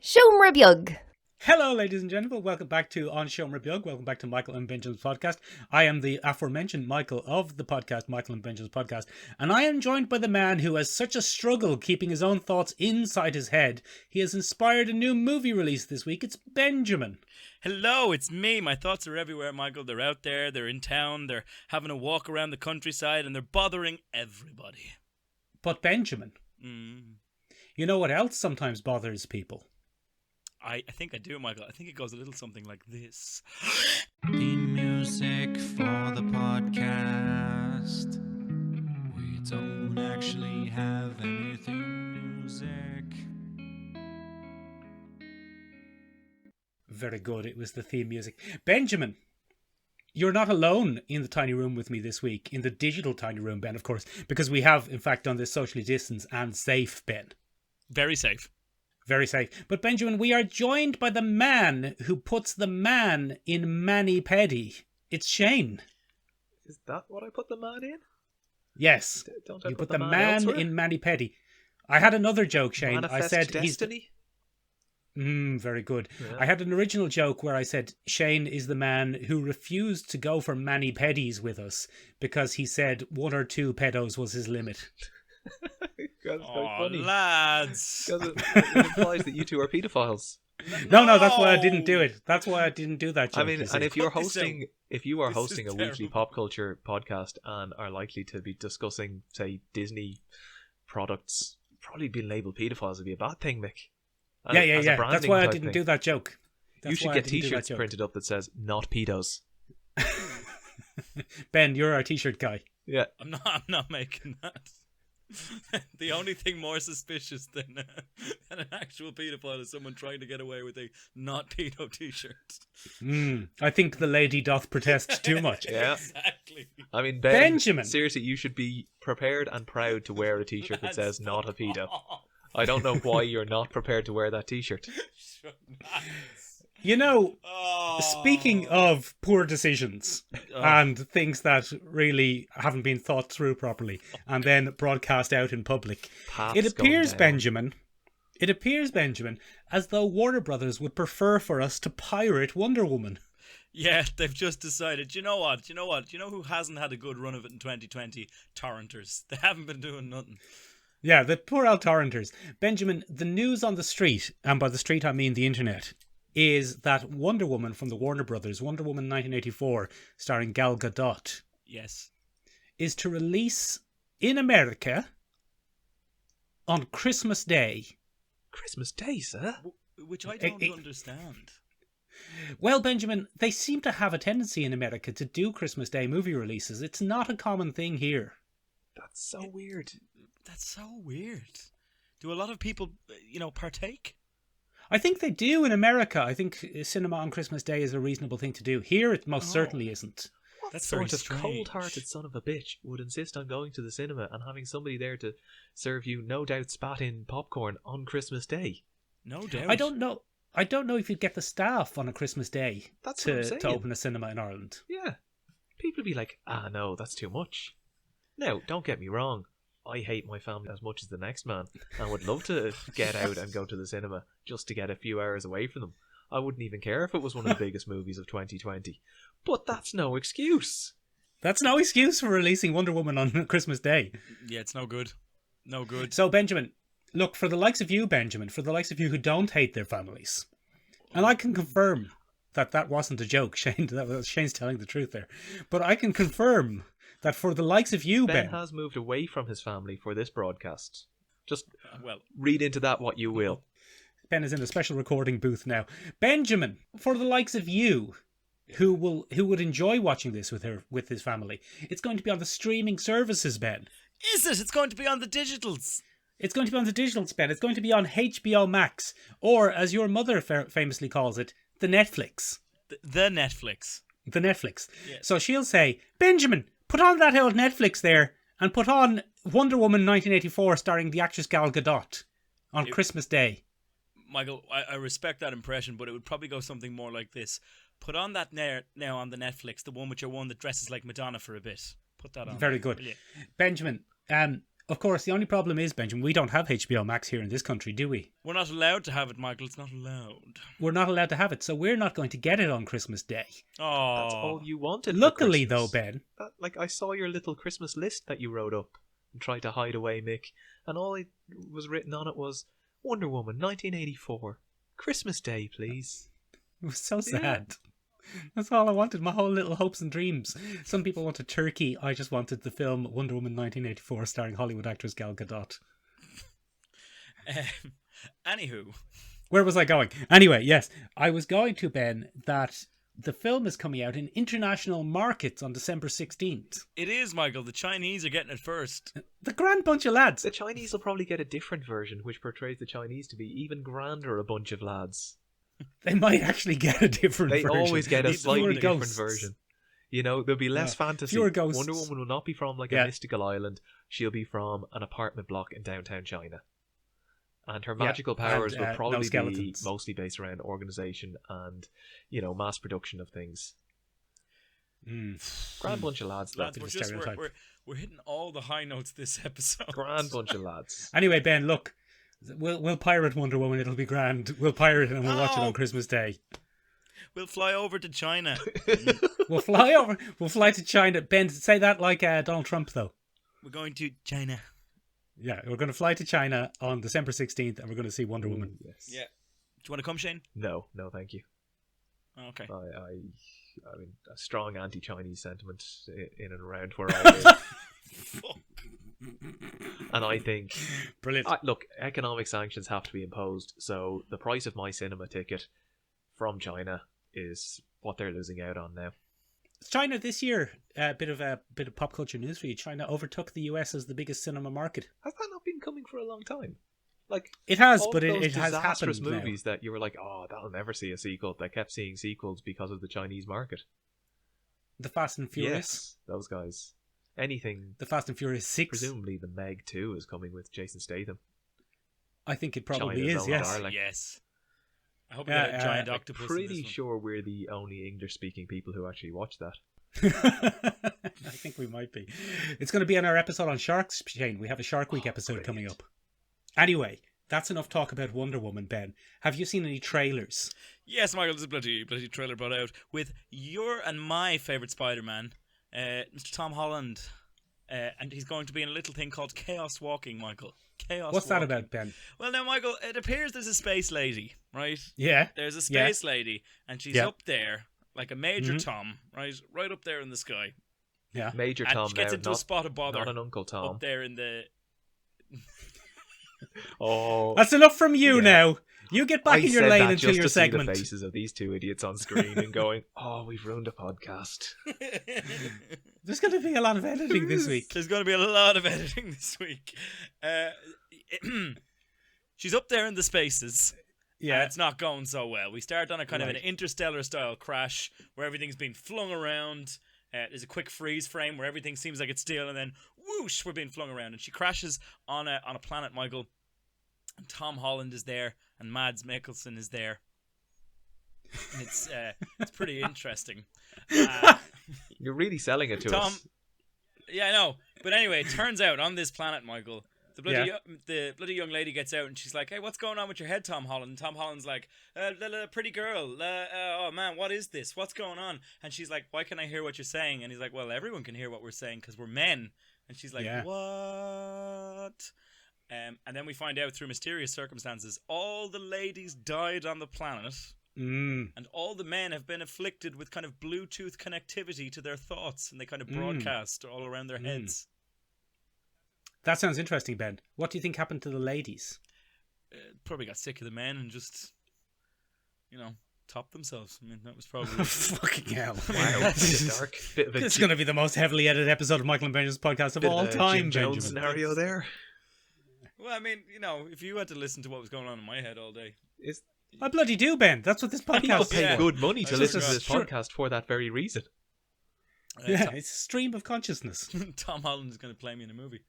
Siomra Beag. Hello, ladies and gentlemen. Welcome back to On Siomra Beag. Welcome back to Michael and Benjamin's podcast. I am the aforementioned Michael of the podcast, Michael and Benjamin's podcast, and I am joined by the man who has such a struggle keeping his own thoughts inside his head. He has inspired a new movie release this week. It's Benjamin. Hello, it's me. My thoughts are everywhere, Michael. They're out there, they're in town, they're having a walk around the countryside, and they're bothering everybody. But Benjamin, you know what else sometimes bothers people? I think I do, Michael. I think it goes a little something like this. Theme music for the podcast. We don't actually have any theme music. Very good. It was the theme music. Benjamin, you're not alone in the tiny room with me this week, in the digital tiny room, Ben, of course, because we have, in fact, done this socially distanced and safe, Ben. Very safe. Very safe. But Benjamin, we are joined by the man who puts the man in mani-pedi. It's Shane. Is that what I put the man in? Yes. Don't I You put put the man elsewhere? in mani-pedi. I had another joke, Shane. Manifest I said destiny? very good. Yeah. I had an original joke where I said Shane is the man who refused to go for mani-pedis with us because he said 1 or 2 pedos was his limit. That's quite Oh, funny. lads. Because it implies that you two are paedophiles. No, that's why I didn't do it. That's why I didn't do that joke. I mean, you see. and if you are Cut this out. hosting a This is weekly terrible. pop culture podcast and are likely to be discussing, say, Disney products, probably being labelled paedophiles would be a bad thing, Mick. And yeah. as a That's branding why I type didn't thing. do that joke. You That's should why I get didn't do that T-shirts joke. printed up that says "Not pedos." Ben, you're our t-shirt guy. Yeah, I'm not making that. The only thing more suspicious than an actual paedophile is someone trying to get away with a not pedo t-shirt. I think the lady doth protest too much. yeah. Exactly. I mean, Ben, Benjamin. seriously, you should be prepared and proud to wear a T-shirt that says "Not a pedo." I don't know why you're not prepared to wear that T-shirt. You know, Oh. speaking of poor decisions and things that really haven't been thought through properly and then broadcast out in public, Paths it appears, going Benjamin, as though Warner Brothers would prefer for us to pirate Wonder Woman. Yeah, they've just decided. Do you know what? Do you know who hasn't had a good run of it in 2020? Torrenters. They haven't been doing nothing. Yeah, the poor old torrenters. Benjamin, the news on the street, and by the street I mean the internet, is that Wonder Woman from the Warner Brothers, Wonder Woman 1984, starring Gal Gadot, Yes. is to release in America on Christmas Day. Christmas Day, sir. Which I don't understand. Well, Benjamin, they seem to have a tendency in America to do Christmas Day movie releases. It's not a common thing here. That's so weird. That's so weird. Do a lot of people, partake? I think they do in America. I think cinema on Christmas Day is a reasonable thing to do. Here, it most certainly isn't. What That's sort very of strange. cold-hearted son of a bitch would insist on going to the cinema and having somebody there to serve you no doubt spat-in popcorn on Christmas Day? No doubt. I don't know if you'd get the staff on a Christmas Day That's what I'm to saying. open a cinema in Ireland. Yeah. People be like, no, that's too much. Now, don't get me wrong. I hate my family as much as the next man and would love to get out and go to the cinema just to get a few hours away from them. I wouldn't even care if it was one of the biggest movies of 2020. But that's no excuse. That's no excuse for releasing Wonder Woman on Christmas Day. Yeah, it's no good. No good. So, Benjamin, look, for the likes of you, Benjamin, for the likes of you who don't hate their families, and I can confirm that wasn't a joke, Shane. Shane's telling the truth there. But I can confirm that for the likes of you, Ben Ben, has moved away from his family for this broadcast. Just Well, read into that what you will. Ben is in a special recording booth now. Benjamin, for the likes of you, who would enjoy watching this with his family, it's going to be on the streaming services, Ben. is it? It's going to be on the digitals. It's going to be on the digitals, Ben. It's going to be on HBO Max, or as your mother famously calls it, the Netflix. The Netflix. The Netflix. Yes. So she'll say, Benjamin, put on that old Netflix there, and put on Wonder Woman 1984 starring the actress Gal Gadot on Christmas Day. Michael, I respect that impression, but it would probably go something more like this. Put on that now on the Netflix, the one with your one that dresses like Madonna for a bit. Put that on. Very good. Will you? Benjamin, Of course, the only problem is, Benjamin, we don't have HBO Max here in this country, do we? We're not allowed to have it, Michael. It's not allowed. We're not allowed to have it, so we're not going to get it on Christmas Day. Oh, That's all you wanted. for Luckily, though, Christmas. Ben, Like, I saw your little Christmas list that you wrote up and tried to hide away, Mick, and all it was written on it was Wonder Woman 1984. Christmas Day, please. it was so sad. That's all I wanted, my whole little hopes and dreams. Some people wanted Turkey. I just wanted the film Wonder Woman 1984 starring Hollywood actress Gal Gadot. Anywho, Where was I going? Anyway, yes, I was going to, Ben, that the film is coming out in international markets on December 16th. it is, Michael. The Chinese are getting it first. The grand bunch of lads. The Chinese will probably get a different version, which portrays the Chinese to be even grander a bunch of lads. They might actually get a different They version. always get a Fewer slightly different ghosts. version. You know, there'll be less fantasy. fewer ghosts. Wonder Woman will not be from like a Yeah. mystical island. She'll be from an apartment block in downtown China. And her Yeah, magical powers and, will no probably be skeletons. mostly based around organization and, mass production of things. Grand bunch of lads, though. Lads, bit we're of just stereotype. we're hitting all the high notes this episode. Grand bunch of lads. Anyway, Ben, look, we'll pirate Wonder Woman. It'll be grand. We'll pirate it and we'll watch it Oh. on Christmas Day. We'll fly over to China. We'll fly over. We'll fly to China. Ben, say that like Donald Trump, though. We're going to China. Yeah, we're going to fly to China on December 16th and we're going to see Wonder Woman. Yes. Yeah. Do you want to come, Shane? No, thank you. Oh, okay. I mean, a strong anti-Chinese sentiment in and around where I live. And I think, Brilliant. look, economic sanctions have to be imposed, so the price of my cinema ticket from China is what they're losing out on now. China this year, a bit of pop culture news for you. China overtook the US as the biggest cinema market. Has that not been coming for a long time? Like, It has, all but those it has disastrous happened now. movies that you were like, oh, that'll never see a sequel. They kept seeing sequels because of the Chinese market. The Fast and Furious. Yes, those guys. Anything. The Fast and Furious 6. Presumably, the Meg 2 is coming with Jason Statham. I think it probably China's is, own yes. darling. Yes. I hope Yeah, we get a giant I'm octopus. Pretty in this sure we're the only English-speaking people who actually watch that. I think we might be. It's going to be on our episode on sharks, Shane. We have a Shark Week episode coming up. Anyway, that's enough talk about Wonder Woman, Ben. Have you seen any trailers? Yes, Michael, there's a bloody trailer brought out with your and my favourite Spider-Man, Mr. Tom Holland. And he's going to be in a little thing called Chaos Walking, Michael. Chaos What's Walking. that about, Ben? Well, now, Michael, it appears there's a space lady, right? Yeah. There's a space lady, and she's Yeah. up there, like a Major Tom, right up there in the sky. Yeah. Major And Tom she gets now, into a spot of bother not an Uncle Tom. up there in the... Oh, That's enough from you Yeah. now. You get back I in your said lane that until just your to segment. see the faces of these two idiots on screen and going, "Oh, we've ruined a podcast." There's going to be a lot of editing this week. There's going to be a lot of editing this week. She's up there in the spaces. Yeah. And it's not going so well. We start on a kind of an Right. interstellar style crash where everything's being flung around. There's a quick freeze frame where everything seems like it's still, and then whoosh, we're being flung around. And she crashes on a planet, Michael. And Tom Holland is there, and Mads Mikkelsen is there. And it's pretty interesting. You're really selling it to Tom, us. yeah, I know. But anyway, it turns out on this planet, Michael, the bloody Yeah. the bloody young lady gets out and she's like, "Hey, what's going on with your head, Tom Holland?" And Tom Holland's like, "Pretty girl. Oh man, what is this? What's going on?" And she's like, "Why can't I hear what you're saying?" And he's like, "Well, everyone can hear what we're saying because we're men." And she's like, Yeah. "What?" And then we find out through mysterious circumstances, all the ladies died on the planet. And all the men have been afflicted with kind of Bluetooth connectivity to their thoughts, and they kind of broadcast all around their heads. That sounds interesting, Ben. What do you think happened to the ladies? Probably got sick of the men and just, topped themselves. I mean, that was probably... Fucking hell. Wow, bit dark. Bit of a This is going to be the most heavily edited episode of Michael and Benjamin's podcast of bit all of a time, Jim Jones Benjamin. scenario there. Well, I mean, if you had to listen to what was going on in my head all day... Is I bloody do, Ben. That's what this people podcast pay is yeah. for. good money to That's listen to right. this Sure. podcast for that very reason. Yeah, it's a stream of consciousness. Tom Holland is going to play me in a movie.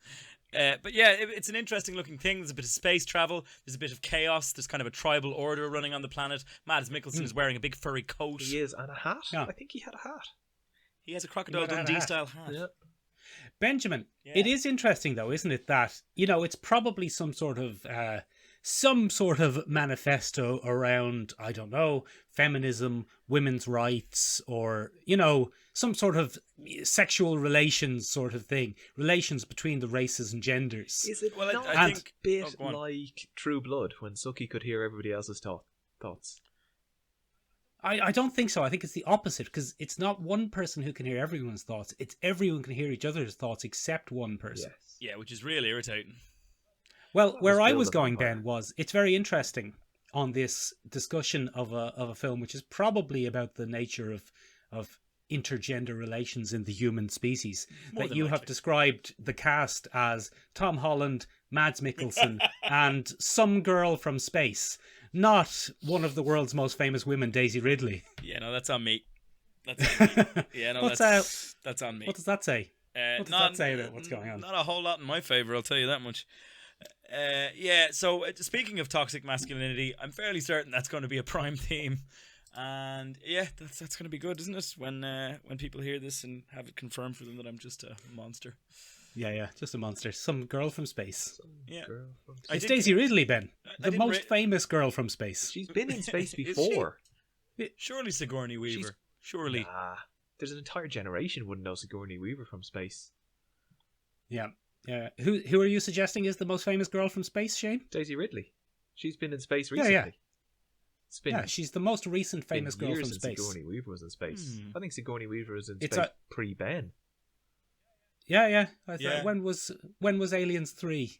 But yeah, it's an interesting looking thing. There's a bit of space travel. There's a bit of chaos. There's kind of a tribal order running on the planet. Mads Mikkelsen is wearing a big furry coat. He is, and a hat. Yeah. I think he had a hat. He has a Crocodile He might have had a Dundee hat. style hat. Yeah. Benjamin, Yeah. it is interesting though, isn't it, that, it's probably some sort of manifesto around, I don't know, feminism, women's rights, or, some sort of sexual relations sort of thing, relations between the races and genders. Is it Well, not I a think- bit go on. like True Blood when Suki could hear everybody else's thoughts? I don't think so. I think it's the opposite, because it's not one person who can hear everyone's thoughts. It's everyone can hear each other's thoughts except one person. Yes. Yeah, which is really irritating. Well, That where was I Bill was the going, Vampire. Ben, was it's very interesting on this discussion of a film which is probably about the nature of intergender relations in the human species. More that than you have likely. described the cast as Tom Holland, Mads Mikkelsen, and some girl from space. Not one of the world's most famous women, Daisy Ridley. Yeah, no, that's on me. That's on me. Yeah, no, What's that's on me. What does that say? What does that say about what's going on? Not a whole lot in my favour, I'll tell you that much. Yeah, so speaking of toxic masculinity, I'm fairly certain that's going to be a prime theme. And yeah, that's going to be good, isn't it? When people hear this and have it confirmed for them that I'm just a monster. Yeah, just a monster. Some girl from space. Yeah. Girl from- I It's did- Daisy Ridley, Ben. I The didn't most famous girl from space. She's been in space Is she? before. Surely Sigourney Weaver. She's- Surely. Nah. There's an entire generation wouldn't know Sigourney Weaver from space. Yeah. Who are you suggesting is the most famous girl from space, Shane? Daisy Ridley. She's been in space Yeah, recently. yeah. It's been, Yeah, she's the most recent been famous girl years from since space. Sigourney Weaver was in space. Hmm. I think Sigourney Weaver was in It's space a- pre-Ben. Yeah. I thought, Yeah. when was Aliens 3?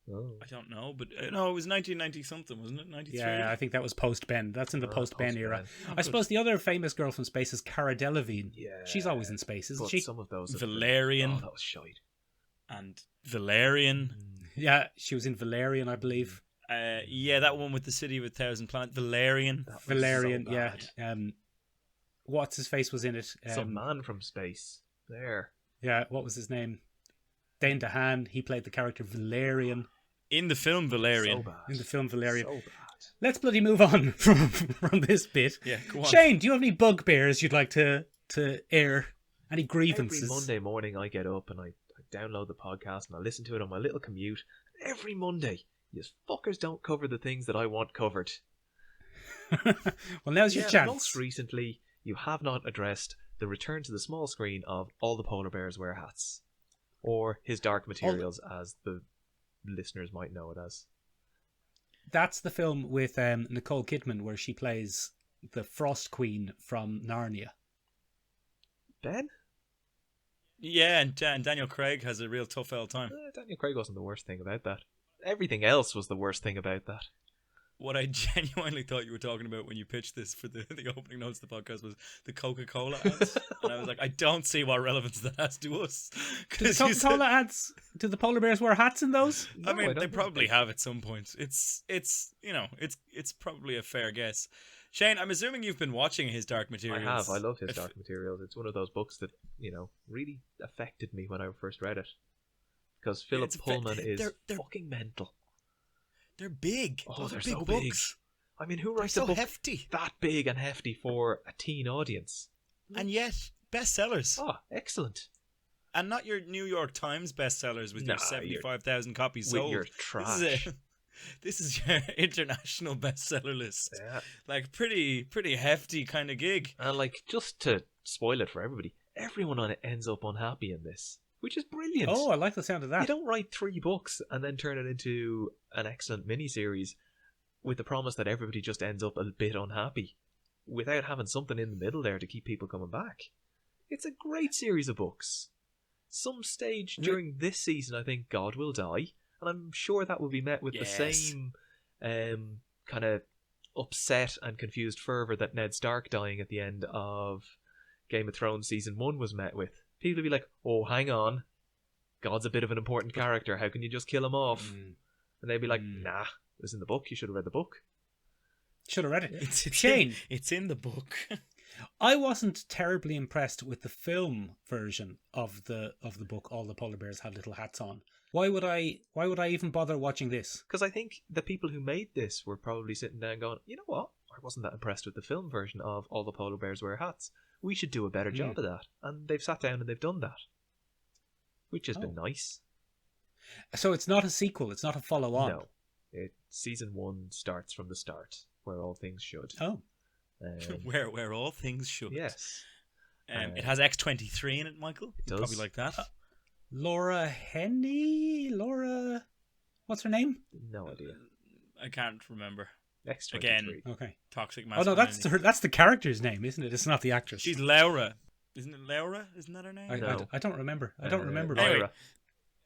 Oh. I don't know, but no, it was 1990 something, wasn't it? 93? Yeah, I think that was post-Ben. That's in the post-Ben era. post-Ben. I suppose the other famous girl from space is Cara Delevingne. Yeah. She's always in space, isn't But she? some of those have been- Valerian. Oh, that was shite. And Valerian. Yeah, she was in Valerian, I believe. Yeah, that one with the City of a Thousand Planets. Valerian. That was Valerian, so yeah. bad. What's his face was in it? Some man from space. There. Yeah, what was his name? Dane DeHaan. He played the character Valerian In the film Valerian. So bad. in the film Valerian. So bad. Let's bloody move on from this bit. Yeah, go on. Shane, do you have any bugbears you'd like to air? Any Every grievances? Monday morning I get up and I download the podcast and I listen to it on my little commute. Every Monday, you fuckers don't cover the things that I want covered. Well, now's your Yeah, chance. Most recently, you have not addressed the return to the small screen of All the Polar Bears Wear Hats. Or His Dark Materials, as the listeners might know it as. That's the film with Nicole Kidman where she plays the Frost Queen from Narnia. Ben? Yeah, and Daniel Craig has a real tough old time. Daniel Craig wasn't the worst thing about that. Everything else was the worst thing about that. What I genuinely thought you were talking about when you pitched this for the opening notes of the podcast was the Coca-Cola ads. And I was like, I don't see what relevance that has to us. Do the Coca-Cola ads, do the polar bears wear hats in those? I No, mean, don't they think probably have at some point. It's it's probably a fair guess. Shane, I'm assuming you've been watching His Dark I Materials. have. I love His If- Dark Materials. It's one of those books that, really affected me when I first read it. Because Philip It's Pullman is they're- fucking mental. They're big. Oh, Those they're are big so books. I mean, who They're writes so a book hefty. that big and hefty for a teen audience? And yet, bestsellers. Oh, excellent. And not your New York Times bestsellers with your Nah, 75,000 copies With sold. your This trash. is, this is your international bestseller list. Yeah. Like, pretty hefty kind of gig. And, just to spoil it for everybody, everyone on it ends up unhappy in this, which is brilliant. Oh, I like the sound of You that. don't write 3 books and then turn it into an excellent miniseries with the promise that everybody just ends up a bit unhappy without having something in the middle there to keep people coming back. It's a great series of books. Some stage during this season, I think God Will Die, and I'm sure that will be met with the Yes. same kind of upset and confused fervour that Ned Stark dying at the end of Game of Thrones Season 1 was met with. People will be like, oh, hang on, God's a bit of an important character, how can you just kill him off? And they'd be like, nah, it was in the book, you should have read the book. Should have read it. It's Shane, it's in the book. I wasn't terribly impressed with the film version of the book. All the polar bears have little hats on. Why would I even bother watching this? Because I think the people who made this were probably sitting down going, you know what, I wasn't that impressed with the film version of All the Polar Bears Wear Hats. We should do a better job of that. And they've sat down and they've done that. which has been nice. So it's not a sequel. It's not a follow-on. No. Season 1 starts from the start, where all things should. Oh. Where all things should. Yes. It has X-23 in it, Michael. It does. Probably like that. Laura Henney? Laura... What's her name? No idea. I can't remember. X23. Again. Okay. Toxic Oh, masculinity. no, that's the character's name, isn't it? It's not the actress. She's Laura. Isn't it Laura? Isn't that her name? I don't remember. I don't remember. Anyway,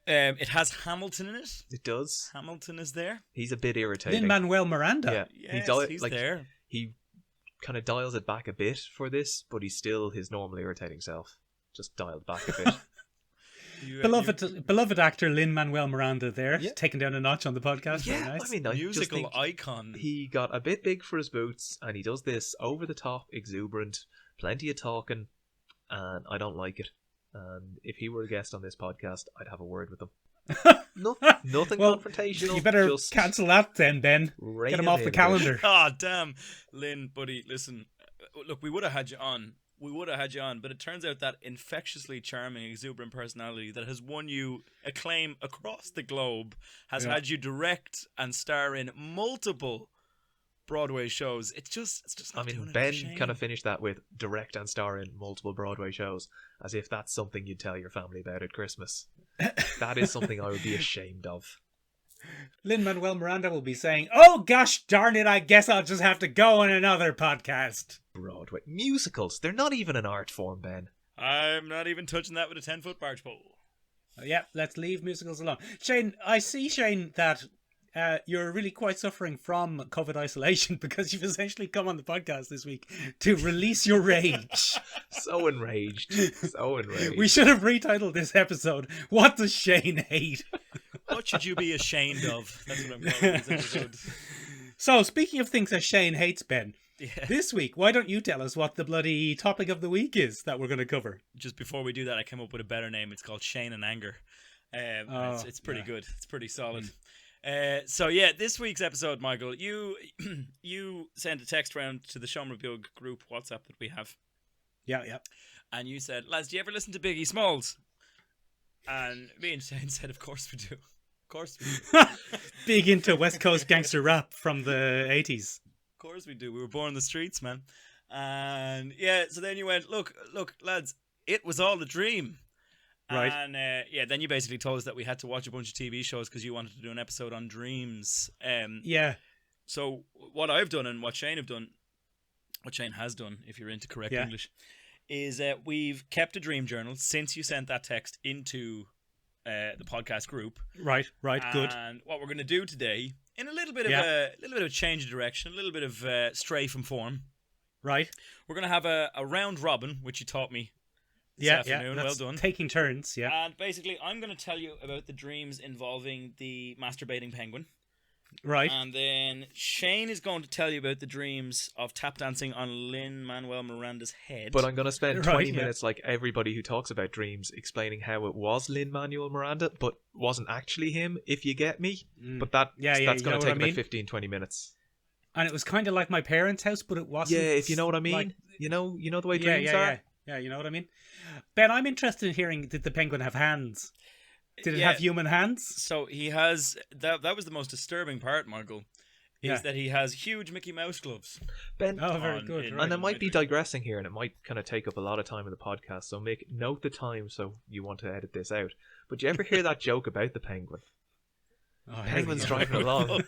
it has Hamilton in it. It does. Hamilton is there. He's a bit irritating. Lin-Manuel Miranda. Yeah. Yes, he's there. He kind of dials it back a bit for this, but he's still his normal irritating self. Just dialed back a bit. Beloved actor Lin-Manuel Miranda there, Yeah. taken down a notch on the podcast. Yeah, Very nice. I mean, I just musical think icon. he got a bit big for his boots, and he does this over the top, exuberant, plenty of talking, and I don't like it. And if he were a guest on this podcast, I'd have a word with him. Nothing Well, confrontational. You better just cancel that then, Ben. rein Get him off in the a bit. calendar. Ah, damn. Lynn, buddy, listen. Look, we would have had you on. But it turns out that infectiously charming, exuberant personality that has won you acclaim across the globe has had you direct and star in multiple Broadway shows. It's just. I mean, Ben kind of finished that with direct and star in multiple Broadway shows, as if that's something you'd tell your family about at Christmas. That is something I would be ashamed of. Lin-Manuel Miranda will be saying, "Oh gosh darn it, I guess I'll just have to go on another podcast." Broadway musicals, they're not even an art form, Ben. I'm not even touching that with a 10-foot barge pole. Yeah, let's leave musicals alone. Shane, I see, that you're really quite suffering from COVID isolation because you've essentially come on the podcast this week to release your rage. So enraged. We should have retitled this episode, "What Does Shane Hate?" What should you be ashamed of? That's what I'm calling this episode. So, speaking of things that Shane hates, Ben, Yeah. this week, why don't you tell us what the bloody topic of the week is that we're going to cover? Just before we do that, I came up with a better name. It's called Shane and Anger. It's pretty good. It's pretty solid. So yeah, this week's episode, Michael, you sent a text round to the Sean Rebuild group WhatsApp that we have. Yeah. And you said, "Lads, do you ever listen to Biggie Smalls?" And me and Shane said, "Of course we do. Of course we do. Big into West Coast gangster rap from the 80s. Of course we do. We were born in the streets, man." And yeah, so then you went, look, lads, it was all a dream. Right. And then you basically told us that we had to watch a bunch of TV shows because you wanted to do an episode on dreams. Yeah. So what I've done and what Shane has done, if you're into correct English, is we've kept a dream journal since you sent that text into the podcast group. Right, good. And what we're going to do today, in a little bit of a change of direction, a little bit of stray from form. Right. We're going to have a round robin, which you taught me this afternoon. Well done. Taking turns, yeah. And basically, I'm going to tell you about the dreams involving the masturbating penguin. Right. And then Shane is going to tell you about the dreams of tap dancing on Lin-Manuel Miranda's head. But I'm going to spend 20 minutes like everybody who talks about dreams explaining how it was Lin-Manuel Miranda, but wasn't actually him, if you get me. But that's going to take about 15, 20 minutes. And it was kind of like my parents' house, but it wasn't. Yeah, if you know what I mean. Like, you know the way dreams are? Yeah, you know what I mean? Ben, I'm interested in hearing, did the penguin have hands? Did it have human hands? So he has... That was the most disturbing part, Michael, is that he has huge Mickey Mouse gloves. Ben, very good. And I might be digressing here, and it might kind of take up a lot of time in the podcast, so note the time so you want to edit this out. But do you ever hear that joke about the penguin? Penguin's driving along,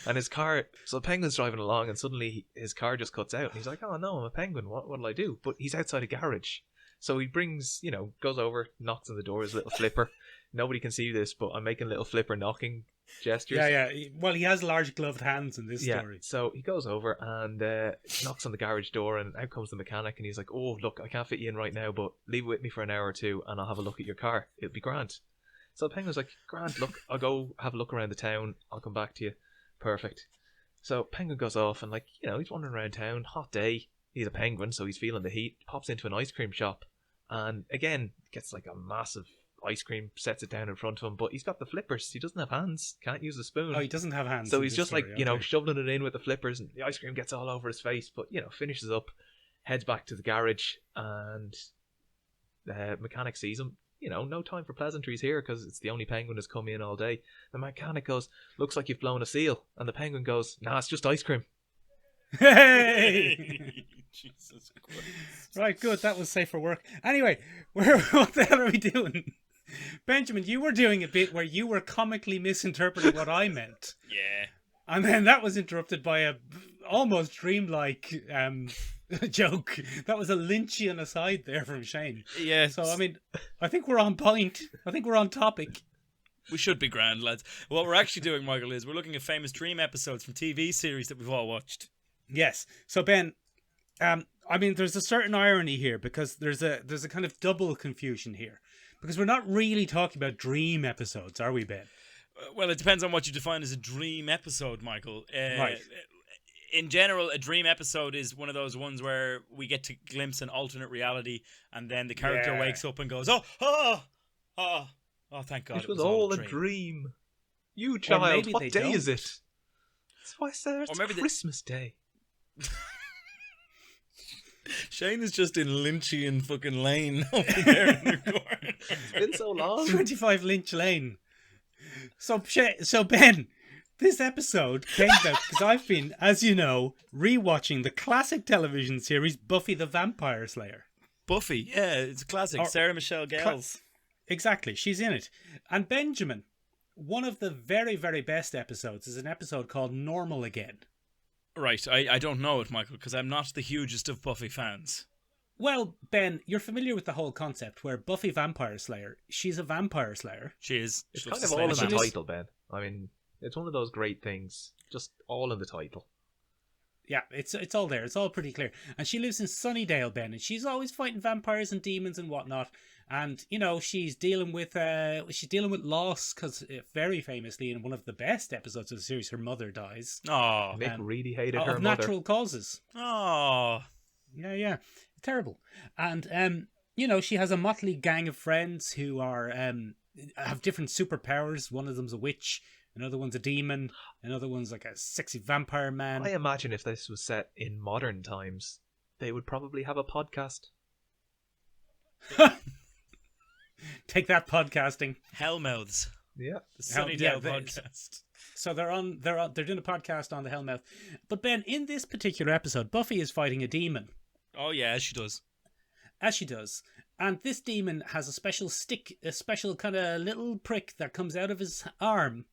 and his car. So the penguin's driving along, and suddenly his car just cuts out, and he's like, "Oh no, I'm a penguin. What'll I do?" But he's outside a garage, so he goes over, knocks on the door, his little flipper. Nobody can see this, but I'm making little flipper knocking gestures. Yeah. Well, he has large gloved hands in this story. So he goes over and knocks on the garage door, and out comes the mechanic, and he's like, "Oh, look, I can't fit you in right now, but leave it with me for an hour or two, and I'll have a look at your car. It'll be grand." So the penguin's like, "Grand, look, I'll go have a look around the town. I'll come back to you." Perfect. So penguin goes off, and he's wandering around town, hot day. He's a penguin, so he's feeling the heat. Pops into an ice cream shop, and again gets like a massive ice cream, sets it down in front of him, but he's got the flippers. He doesn't have hands, can't use the spoon. Oh, he doesn't have hands. So he's just shoveling it in with the flippers, and the ice cream gets all over his face, but finishes up, heads back to the garage, and the mechanic sees him. no time for pleasantries here because it's the only penguin that's come in all day. The mechanic goes, looks like you've blown a seal. And the penguin goes, nah, it's just ice cream. Hey! Jesus Christ. Right, good. That was safe for work. Anyway, what the hell are we doing? Benjamin, you were doing a bit where you were comically misinterpreting what I meant. Yeah. And then that was interrupted by a almost dreamlike joke. That was a Lynchian aside there from Shane. Yeah. So, I mean, I think we're on point. I think we're on topic. We should be grand, lads. What we're actually doing, Michael, is we're looking at famous dream episodes from TV series that we've all watched. Yes. So, Ben, I mean, there's a certain irony here because there's a kind of double confusion here. Because we're not really talking about dream episodes, are we, Ben? Well, it depends on what you define as a dream episode, Michael. Right. In general, a dream episode is one of those ones where we get to glimpse an alternate reality, and then the character wakes up and goes, "Oh, thank God, It was all a dream. You child, maybe what they day don't. is it? That's why I said it's maybe Christmas Day. Shane is just in Lynchian fucking lane over there in the corner. It's been so long. 25 Lynch Lane. So Ben, this episode came about because I've been, as you know, rewatching the classic television series Buffy the Vampire Slayer. Buffy, yeah, it's a classic. Sarah Michelle Gellar. Exactly, she's in it. And Benjamin, one of the very, very best episodes is an episode called Normal Again. Right, I don't know it, Michael, because I'm not the hugest of Buffy fans. Well, Ben, you're familiar with the whole concept where Buffy Vampire Slayer, she's a vampire slayer. She is. It's She kind loves of to all in slay the the title, Ben. I mean, it's one of those great things. Just all in the title. Yeah, it's all there. It's all pretty clear. And she lives in Sunnydale, Ben, and she's always fighting vampires and demons and whatnot. And she's dealing with loss because very famously in one of the best episodes of the series, her mother dies. Oh, Mick really hated her of mother. natural causes. oh, Yeah, terrible. And she has a motley gang of friends who are have different superpowers. One of them's a witch. Another one's a demon. Another one's like a sexy vampire man. I imagine if this was set in modern times, they would probably have a podcast. Take that, podcasting. Hellmouths. Yeah. The Sunnydale they- podcast. So they're doing a podcast on the Hellmouth. But Ben, in this particular episode, Buffy is fighting a demon, Oh yeah, as she does. as she does. And this demon has a special stick, a special kind of little prick that comes out of his arm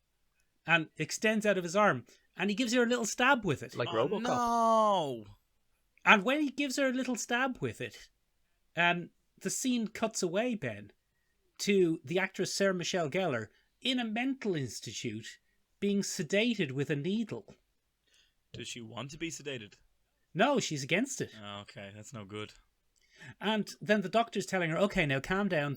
and extends out of his arm. And he gives her a little stab with it. Like Oh, Robocop. no. And when he gives her a little stab with it, the scene cuts away, Ben, to the actress Sarah Michelle Gellar in a mental institute being sedated with a needle. Does she want to be sedated? No, she's against it. Oh, okay, that's no good. And then the doctor's telling her, okay, now calm down.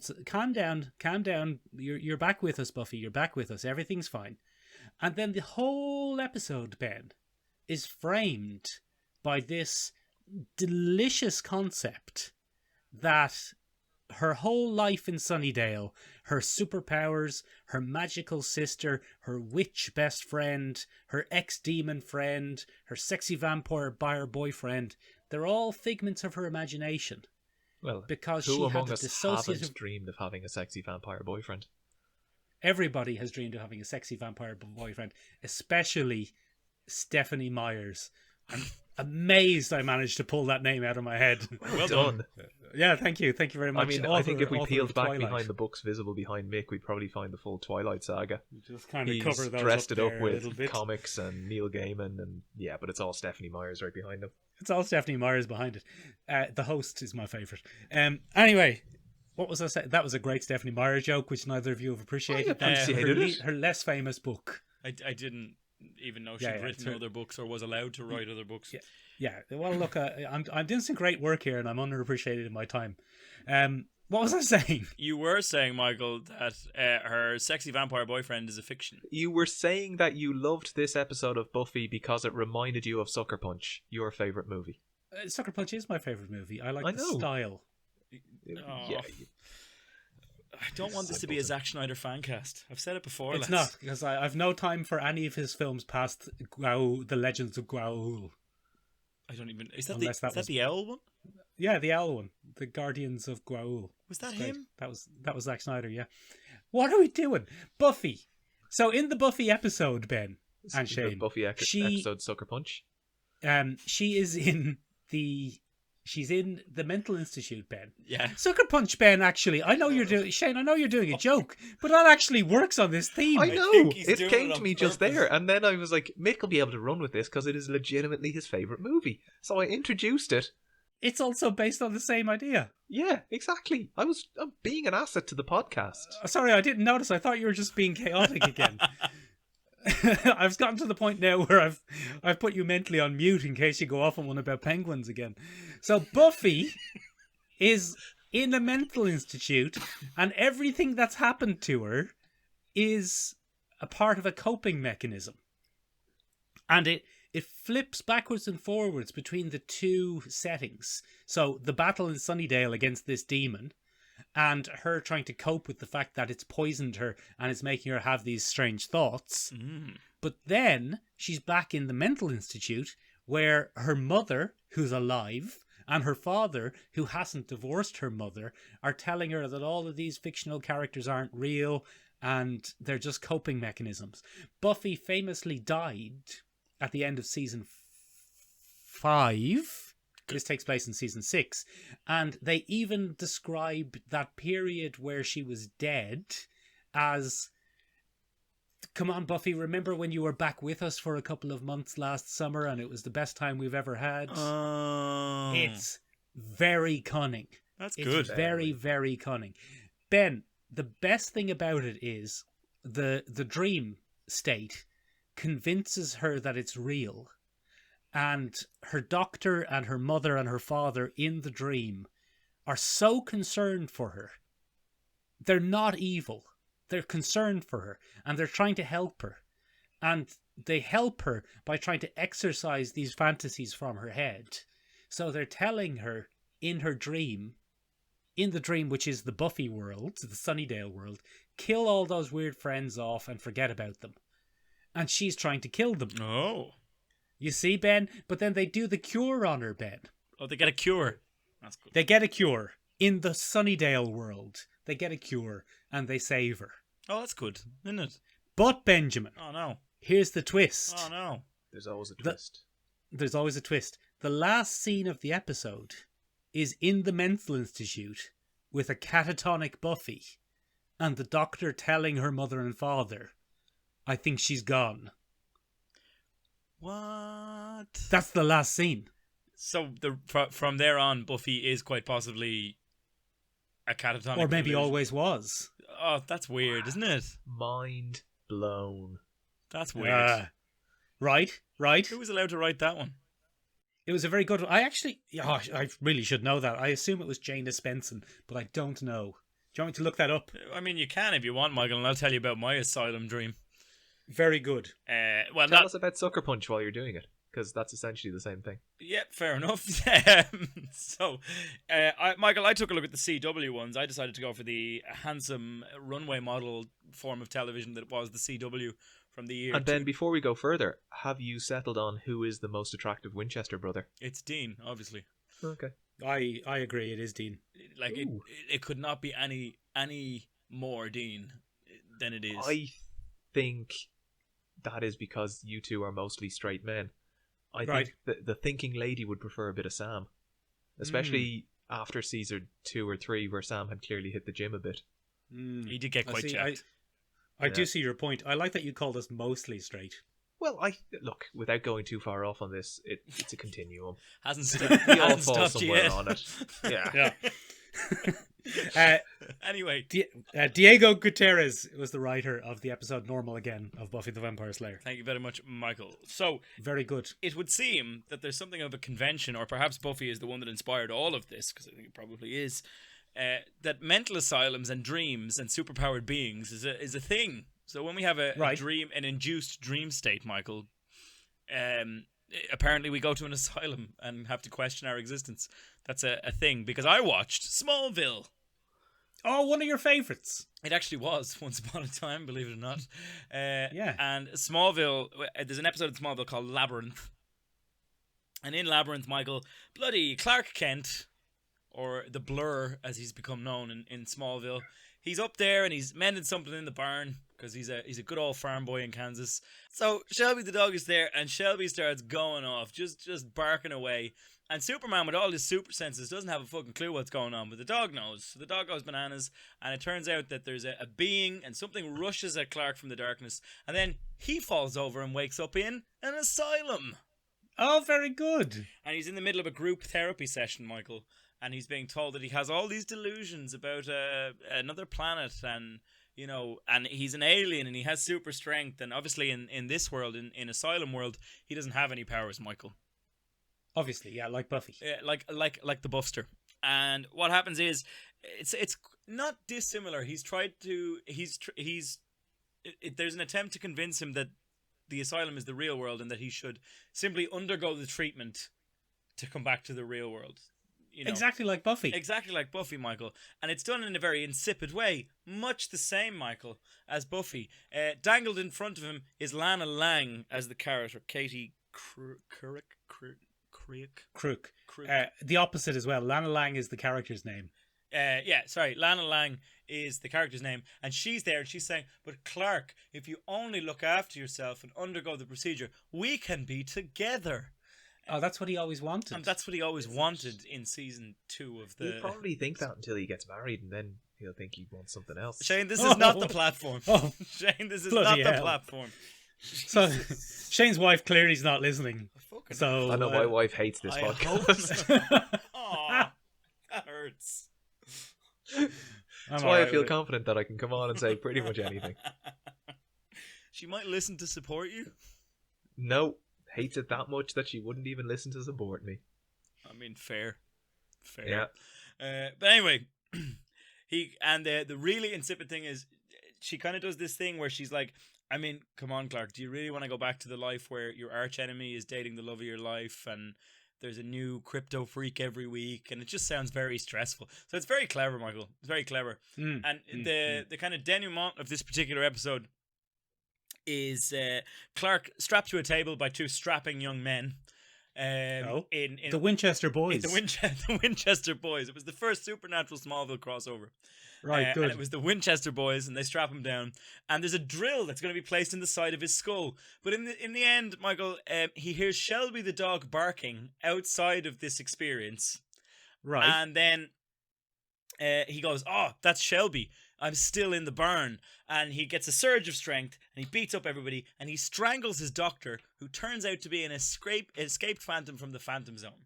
You're back with us, Buffy. You're back with us. Everything's fine. And then the whole episode, Ben, is framed by this delicious concept that her whole life in Sunnydale, her superpowers, her magical sister, her witch best friend, her ex-demon friend, her sexy vampire boyfriend, they're all figments of her imagination. Well, Because who she had among the us dissociative... haven't dreamed of having a sexy vampire boyfriend? Everybody has dreamed of having a sexy vampire boyfriend, especially Stephanie Myers. I'm amazed I managed to pull that name out of my head. Well done. Yeah, thank you very much. I mean, I Author- think if we author peeled of back Twilight. behind the books visible behind Mick, we'd probably find the full Twilight saga. Just kind of He's cover those dressed up it up there a little with bit. comics and Neil Gaiman, and yeah, but it's all Stephanie Myers right behind him. It's all Stephanie Myers behind it. The host is my favourite. Anyway, what was I saying? That was a great Stephanie Myers joke, which neither of you have appreciated. I appreciated it. Her less famous book. I didn't even know she'd Yeah, it's written her- other books or was allowed to write other books. Yeah. Yeah, well, look, I'm doing some great work here, and I'm underappreciated in my time. What was I saying? You were saying, Michael, that her sexy vampire boyfriend is a fiction. You were saying that you loved this episode of Buffy because it reminded you of Sucker Punch, your favourite movie. Sucker Punch is my favourite movie. I like I the know. style. Oh. Yeah, I don't want this to be a Zack Schneider fan cast. I've said it before. It's lads. not, because I've no time for any of his films past The Legends of Goa'uld. I don't even. Is that Unless the that was- the L one? Yeah, the owl one. The Guardians of Graul. Was that Great. him? That was Zack Snyder, yeah. What are we doing? Buffy. So in the Buffy episode, Ben and Speaking of Shane, Buffy she episode Sucker Punch. she is in she's in the mental institute, Ben. Yeah. Sucker Punch, Ben, actually. I know you're doing Shane, I know you're doing a joke, but that actually works on this theme. I know! think he's It doing came it to on me just purpose. there, and then I was like, Mick will be able to run with this because it is legitimately his favourite movie. So I introduced it. It's also based on the same idea. Yeah, exactly. I'm being an asset to the podcast. Sorry, I didn't notice. I thought you were just being chaotic again. I've gotten to the point now where I've put you mentally on mute in case you go off on one about penguins again. So Buffy is in a mental institute, and everything that's happened to her is a part of a coping mechanism. And it flips backwards and forwards between the two settings. So the battle in Sunnydale against this demon, and her trying to cope with the fact that it's poisoned her and it's making her have these strange thoughts. But then she's back in the mental institute where her mother, who's alive, and her father, who hasn't divorced her mother, are telling her that all of these fictional characters aren't real and they're just coping mechanisms. Buffy famously died at the end of season 5. This takes place in season 6. And they even describe that period where she was dead as, come on, Buffy, remember when you were back with us for a couple of months last summer and it was the best time we've ever had? Oh. It's very cunning. That's It's good. very, very cunning. Ben, the best thing about it is the dream state convinces her that it's real, and her doctor and her mother and her father in the dream are so concerned for her. They're not evil. They're concerned for her, and they're trying to help her. And they help her by trying to exorcise these fantasies from her head. So they're telling her in her dream, in the dream, which is the Buffy world, the Sunnydale world, kill all those weird friends off and forget about them. And she's trying to kill them. Oh. You see, Ben? But then they do the cure on her, Ben. Oh, they get a cure. That's good. They get a cure. In the Sunnydale world, they get a cure and they save her. Oh, that's good, isn't it? But, Benjamin, Oh, no. here's the twist. Oh, no. There's always a twist. There's always a twist. The last scene of the episode is in the mental institute with a catatonic Buffy and the doctor telling her mother and father, I think she's gone. What? That's the last scene. So from there on, Buffy is quite possibly a catatonic Or maybe delusion. always was. Oh, that's weird, isn't it? Mind blown. That's weird. Right. Who was allowed to write that one? It was a very good one. I really should know that. I assume it was Jane Espenson, but I don't know. Do you want me to look that up? I mean, you can if you want, Michael, and I'll tell you about my asylum dream. Very good. Well, Tell not. us about Sucker Punch while you're doing it, because that's essentially the same thing. Yeah, fair enough. Michael, I took a look at the CW ones. I decided to go for the handsome runway model form of television that was the CW from the year. And Ben, before we go further, have you settled on who is the most attractive Winchester brother? It's Dean, obviously. Okay. I agree. It is Dean. Like Ooh. it could not be any more Dean than it is. I think that is because you two are mostly straight men. I Right. think the thinking lady would prefer a bit of Sam, especially after season 2 or 3, where Sam had clearly hit the gym a bit. He did get quite jacked. I Yeah. do see your point. I like that you called us mostly straight. Well, look, without going too far off on this, it's a continuum. Hasn't We all hasn't fall stopped somewhere yet. on it. Yeah. Yeah. Anyway, Diego Gutierrez was the writer of the episode Normal Again of Buffy the Vampire Slayer. thank you very much, Michael. So Very good. it would seem that there's something of a convention, or perhaps Buffy is the one that inspired all of this, because I think it probably is, that mental asylums and dreams and superpowered beings is a thing. So when we have a Right. dream, an induced dream state, Michael, apparently we go to an asylum and have to question our existence. That's a thing, because I watched Smallville. Oh, one of your favourites. It actually was once upon a time, believe it or not. Yeah. And Smallville, there's an episode of Smallville called Labyrinth. And in Labyrinth, Michael, bloody Clark Kent or the Blur as he's become known in Smallville. He's up there and he's mending something in the barn because he's a good old farm boy in Kansas. So Shelby the dog is there, and Shelby starts going off, just barking away. And Superman, with all his super senses, doesn't have a fucking clue what's going on, but the dog knows. So the dog goes bananas, and it turns out that there's a being, and something rushes at Clark from the darkness, and then he falls over and wakes up in an asylum. Oh, very good. And he's in the middle of a group therapy session, Michael, and he's being told that he has all these delusions about another planet, and you know, and he's an alien, and he has super strength, and obviously in this world, in Asylum world, he doesn't have any powers, Michael. Obviously, yeah, like Buffy. Yeah, like the Buffster. And what happens is, it's not dissimilar. He's tried to there's an attempt to convince him that the asylum is the real world and that he should simply undergo the treatment to come back to the real world. You know? Exactly like Buffy. Exactly like Buffy, Michael. And it's done in a very insipid way. Much the same, Michael, as Buffy. Dangled in front of him is Lana Lang as the character, Katie Crook. The opposite as well. Lana Lang is the character's name. Lana Lang is the character's name, and she's there and she's saying, but Clark, if you only look after yourself and undergo the procedure, we can be together. Oh, that's what he always wanted. And that's what he always wanted in season 2 of the... He'll probably think that until he gets married, and then he'll think he wants something else. Shane, this is not the platform. Shane, this is not the platform. So, Shane's wife clearly is not listening. So I know my wife hates this podcast. Aw, that hurts. That's why I feel confident that I can come on and say pretty much anything. She might listen to support you. No, hates it that much that she wouldn't even listen to support me. I mean, fair. Yeah. But anyway, the really insipid thing is, she kind of does this thing where she's like, I mean, come on, Clark, do you really want to go back to the life where your arch enemy is dating the love of your life and there's a new crypto freak every week, and it just sounds very stressful. So it's very clever, Michael. It's very clever. The kind of denouement of this particular episode is Clark strapped to a table by two strapping young men. In the Winchester Boys. The Winchester Boys. It was the first Supernatural Smallville crossover. Right, good. And it was the Winchester Boys, and they strap him down. And there's a drill that's going to be placed in the side of his skull. But in the end, Michael, he hears Shelby the dog barking outside of this experience. Right. And then he goes, "Oh, that's Shelby. I'm still in the barn." And he gets a surge of strength, and he beats up everybody, and he strangles his doctor, who turns out to be an escaped Phantom from the Phantom Zone.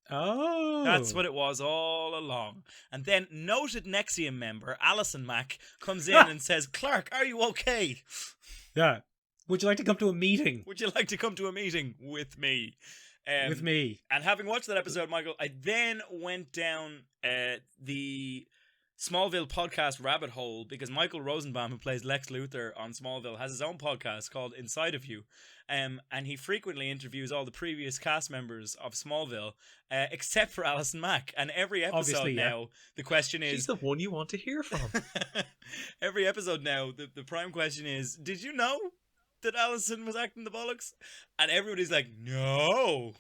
Oh. That's what it was all along. And then noted Nexium member, Alison Mack, comes in and says, "Clark, are you okay? Yeah. Would you like to come to a meeting? Would you like to come to a meeting with me?" With me. And having watched that episode, Michael, I then went down the Smallville podcast rabbit hole, because Michael Rosenbaum, who plays Lex Luthor on Smallville, has his own podcast called Inside of You, and he frequently interviews all the previous cast members of Smallville, except for Alison Mack. And every episode Obviously, now, the question is... She's the one you want to hear from. Every episode now, the prime question is, did you know that Alison was acting the bollocks? And everybody's like, no,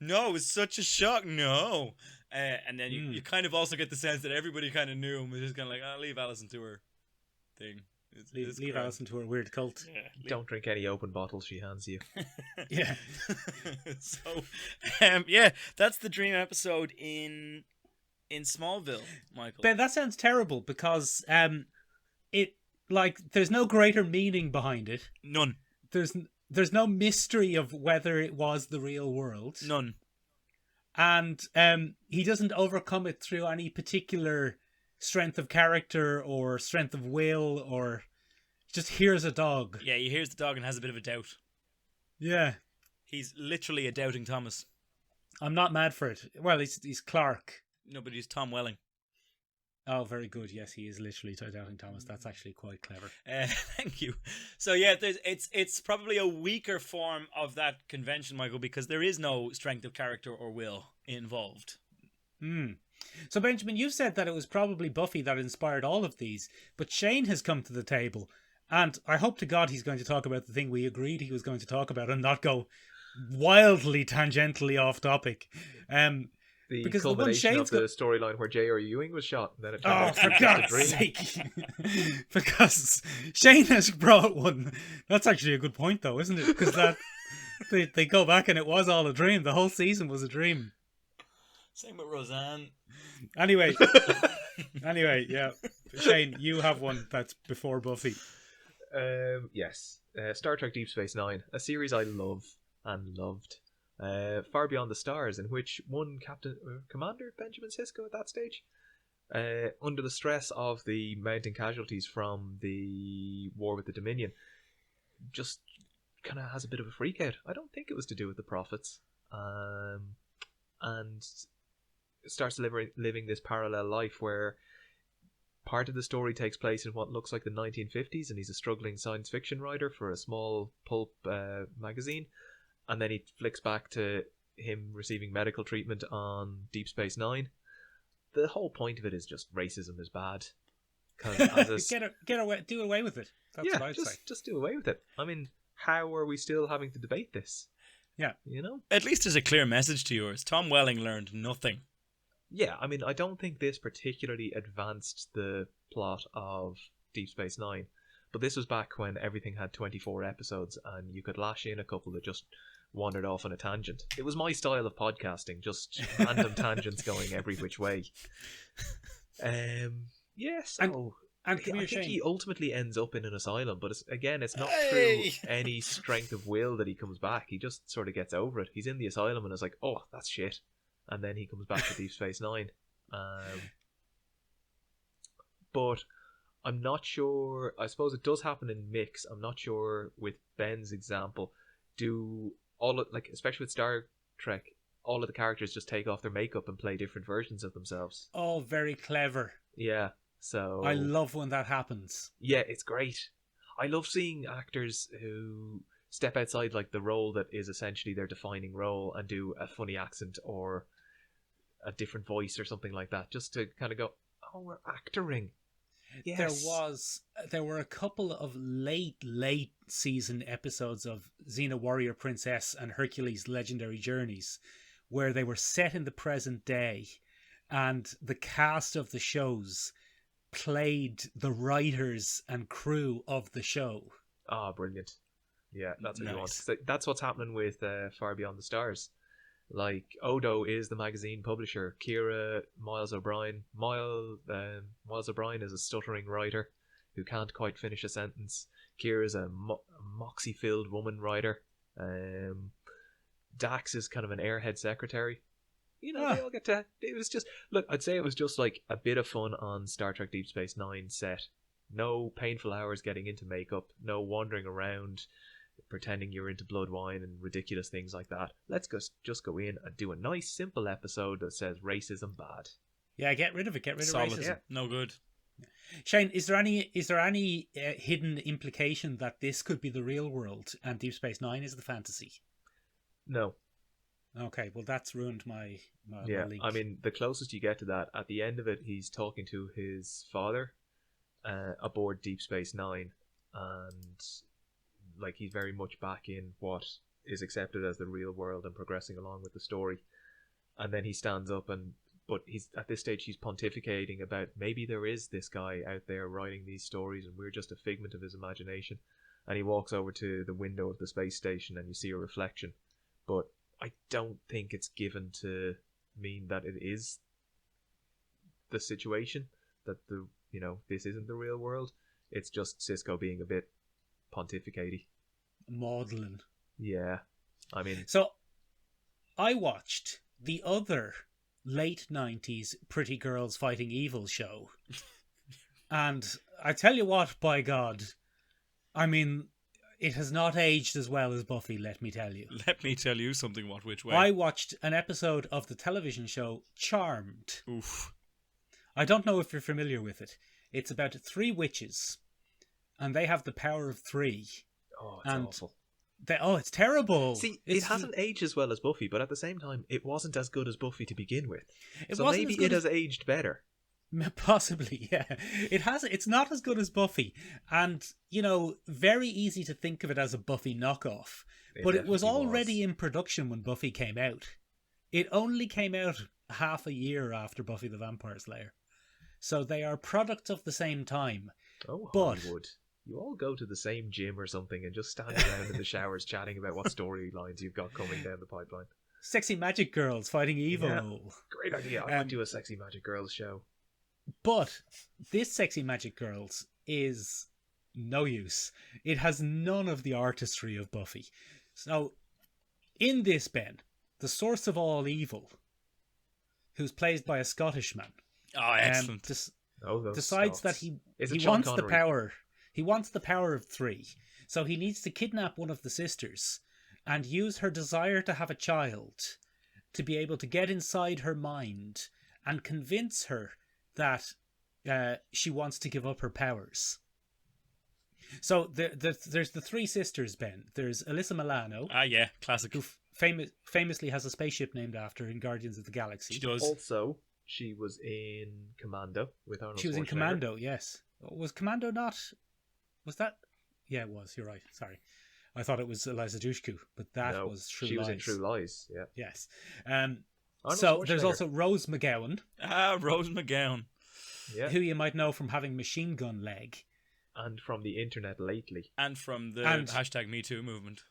it was such a shock, no. And then you kind of also get the sense that everybody kind of knew and was just kind of like, leave Alison to her thing. Leave Alison to her weird cult. Yeah, Don't drink any open bottles she hands you. Yeah. So, that's the dream episode in Smallville, Michael. Ben, that sounds terrible, because there's no greater meaning behind it. None. There's no mystery of whether it was the real world. None. And he doesn't overcome it through any particular strength of character or strength of will, or just hears a dog. Yeah, he hears the dog and has a bit of a doubt. Yeah. He's literally a doubting Thomas. I'm not mad for it. Well, he's Clark. No, but he's Tom Welling. Oh, very good. Yes, he is literally doubting Thomas. That's actually quite clever. Thank you. So yeah, it's probably a weaker form of that convention, Michael, because there is no strength of character or will involved. So Benjamin, you've said that it was probably Buffy that inspired all of these, but Shane has come to the table, and I hope to God he's going to talk about the thing we agreed he was going to talk about and not go wildly tangentially off topic. The Because the one culmination of Shane's the storyline where J.R. Ewing was shot, and then it turned Oh, out to for be just a God's dream. sake! Because Shane has brought one. That's actually a good point, though, isn't it? Because that they go back and it was all a dream. The whole season was a dream. Same with Roseanne. Anyway, yeah. Shane, you have one that's before Buffy. Yes. Star Trek Deep Space Nine, a series I love and loved. Far Beyond the Stars, in which one Commander Benjamin Sisko at that stage, under the stress of the mounting casualties from the war with the Dominion, just kind of has a bit of a freak out. I don't think it was to do with the prophets, and starts living this parallel life where part of the story takes place in what looks like the 1950s, and he's a struggling science fiction writer for a small pulp magazine. And then he flicks back to him receiving medical treatment on Deep Space Nine. The whole point of it is just racism is bad. Do away with it. That's what I'd say. Just do away with it. I mean, how are we still having to debate this? Yeah. You know? At least there's a clear message to yours. Tom Welling learned nothing. Yeah, I mean, I don't think this particularly advanced the plot of Deep Space Nine. But this was back when everything had 24 episodes and you could lash in a couple that just wandered off on a tangent. It was my style of podcasting, just random tangents going every which way. Yes. And I think Shane, he ultimately ends up in an asylum, but it's not Hey! through any strength of will that he comes back. He just sort of gets over it. He's in the asylum and is like, oh, that's shit. And then he comes back to Deep Space Nine. But I'm not sure. I suppose it does happen in mix. I'm not sure with Ben's example. Do all of, like, especially with Star Trek, all of the characters just take off their makeup and play different versions of themselves? oh, very clever. Yeah. So I love when that happens. yeah, it's great. I love seeing actors who step outside like the role that is essentially their defining role and do a funny accent or a different voice or something like that, just to kind of go, oh, we're actoring. Yes. There were a couple of late season episodes of Xena Warrior Princess and Hercules Legendary Journeys where they were set in the present day and the cast of the shows played the writers and crew of the show. Ah, brilliant. Yeah, that's what you want. Nice. So that's what's happening with Far Beyond the Stars. Like, Odo is the magazine publisher. Kira, Miles O'Brien is a stuttering writer who can't quite finish a sentence. Kira's a moxie-filled woman writer. Dax is kind of an airhead secretary. You know, they all get to... It was just... Look, I'd say it was just like a bit of fun on Star Trek Deep Space Nine set. No painful hours getting into makeup. No wandering around pretending you're into blood wine and ridiculous things like that. Let's just go in and do a nice, simple episode that says racism bad. Yeah, get rid of it. Get rid Solid. of racism. Yeah. No good. Shane, is there any hidden implication that this could be the real world and Deep Space Nine is the fantasy? No. Okay, well that's ruined my link. I mean, the closest you get to that, at the end of it, he's talking to his father aboard Deep Space Nine, and like he's very much back in what is accepted as the real world and progressing along with the story. And then he stands up but he's at this stage he's pontificating about maybe there is this guy out there writing these stories and we're just a figment of his imagination. And he walks over to the window of the space station and you see a reflection. But I don't think it's given to mean that it is the situation, that this isn't the real world. It's just Sisko being a bit pontificatey. Maudlin. Yeah. I mean, so I watched the other late 90s Pretty Girls Fighting Evil show. And I tell you what, by God, I mean, it has not aged as well as Buffy, let me tell you. Let me tell you something which way. I watched an episode of the television show Charmed. Oof. I don't know if you're familiar with it. It's about 3 witches, and they have the power of 3. oh, it's awful. It's terrible. See, it hasn't aged as well as Buffy, but at the same time, it wasn't as good as Buffy to begin with. So maybe it has aged better. Possibly, yeah. It's not as good as Buffy, and very easy to think of it as a Buffy knockoff. But it was already in production when Buffy came out. It only came out half a year after Buffy the Vampire Slayer. So they are products of the same time. Oh, But- Hollywood. You all go to the same gym or something and just stand around in the showers chatting about what storylines you've got coming down the pipeline. Sexy magic girls fighting evil. Yeah. Great idea. I Um, might do a Sexy Magic Girls show. But this Sexy Magic Girls is no use. It has none of the artistry of Buffy. So, in this, Ben, the source of all evil, who's played by a Scottish man, Oh, excellent. Those decides that Scots. he Is it he Sean wants the Connery? power. He wants the power of 3. So he needs to kidnap one of the sisters and use her desire to have a child to be able to get inside her mind and convince her that she wants to give up her powers. So there's the 3 sisters, Ben. There's Alyssa Milano, Ah, yeah, classic. who famously has a spaceship named after her in Guardians of the Galaxy. She does. Also, she was in Commando with Arnold She was in Schwarzenegger. Commando, yes. Was Commando not... Was that... Yeah, it was. You're right. Sorry. I thought it was Eliza Dushku, but that No, was True she Lies. was in True Lies, yeah. Yes. Arnold So there's Schwarzenegger. also Rose McGowan, Ah, Rose McGowan. Yeah, who you might know from having Machine Gun Leg. and from the internet lately. And from the And- hashtag Me Too movement.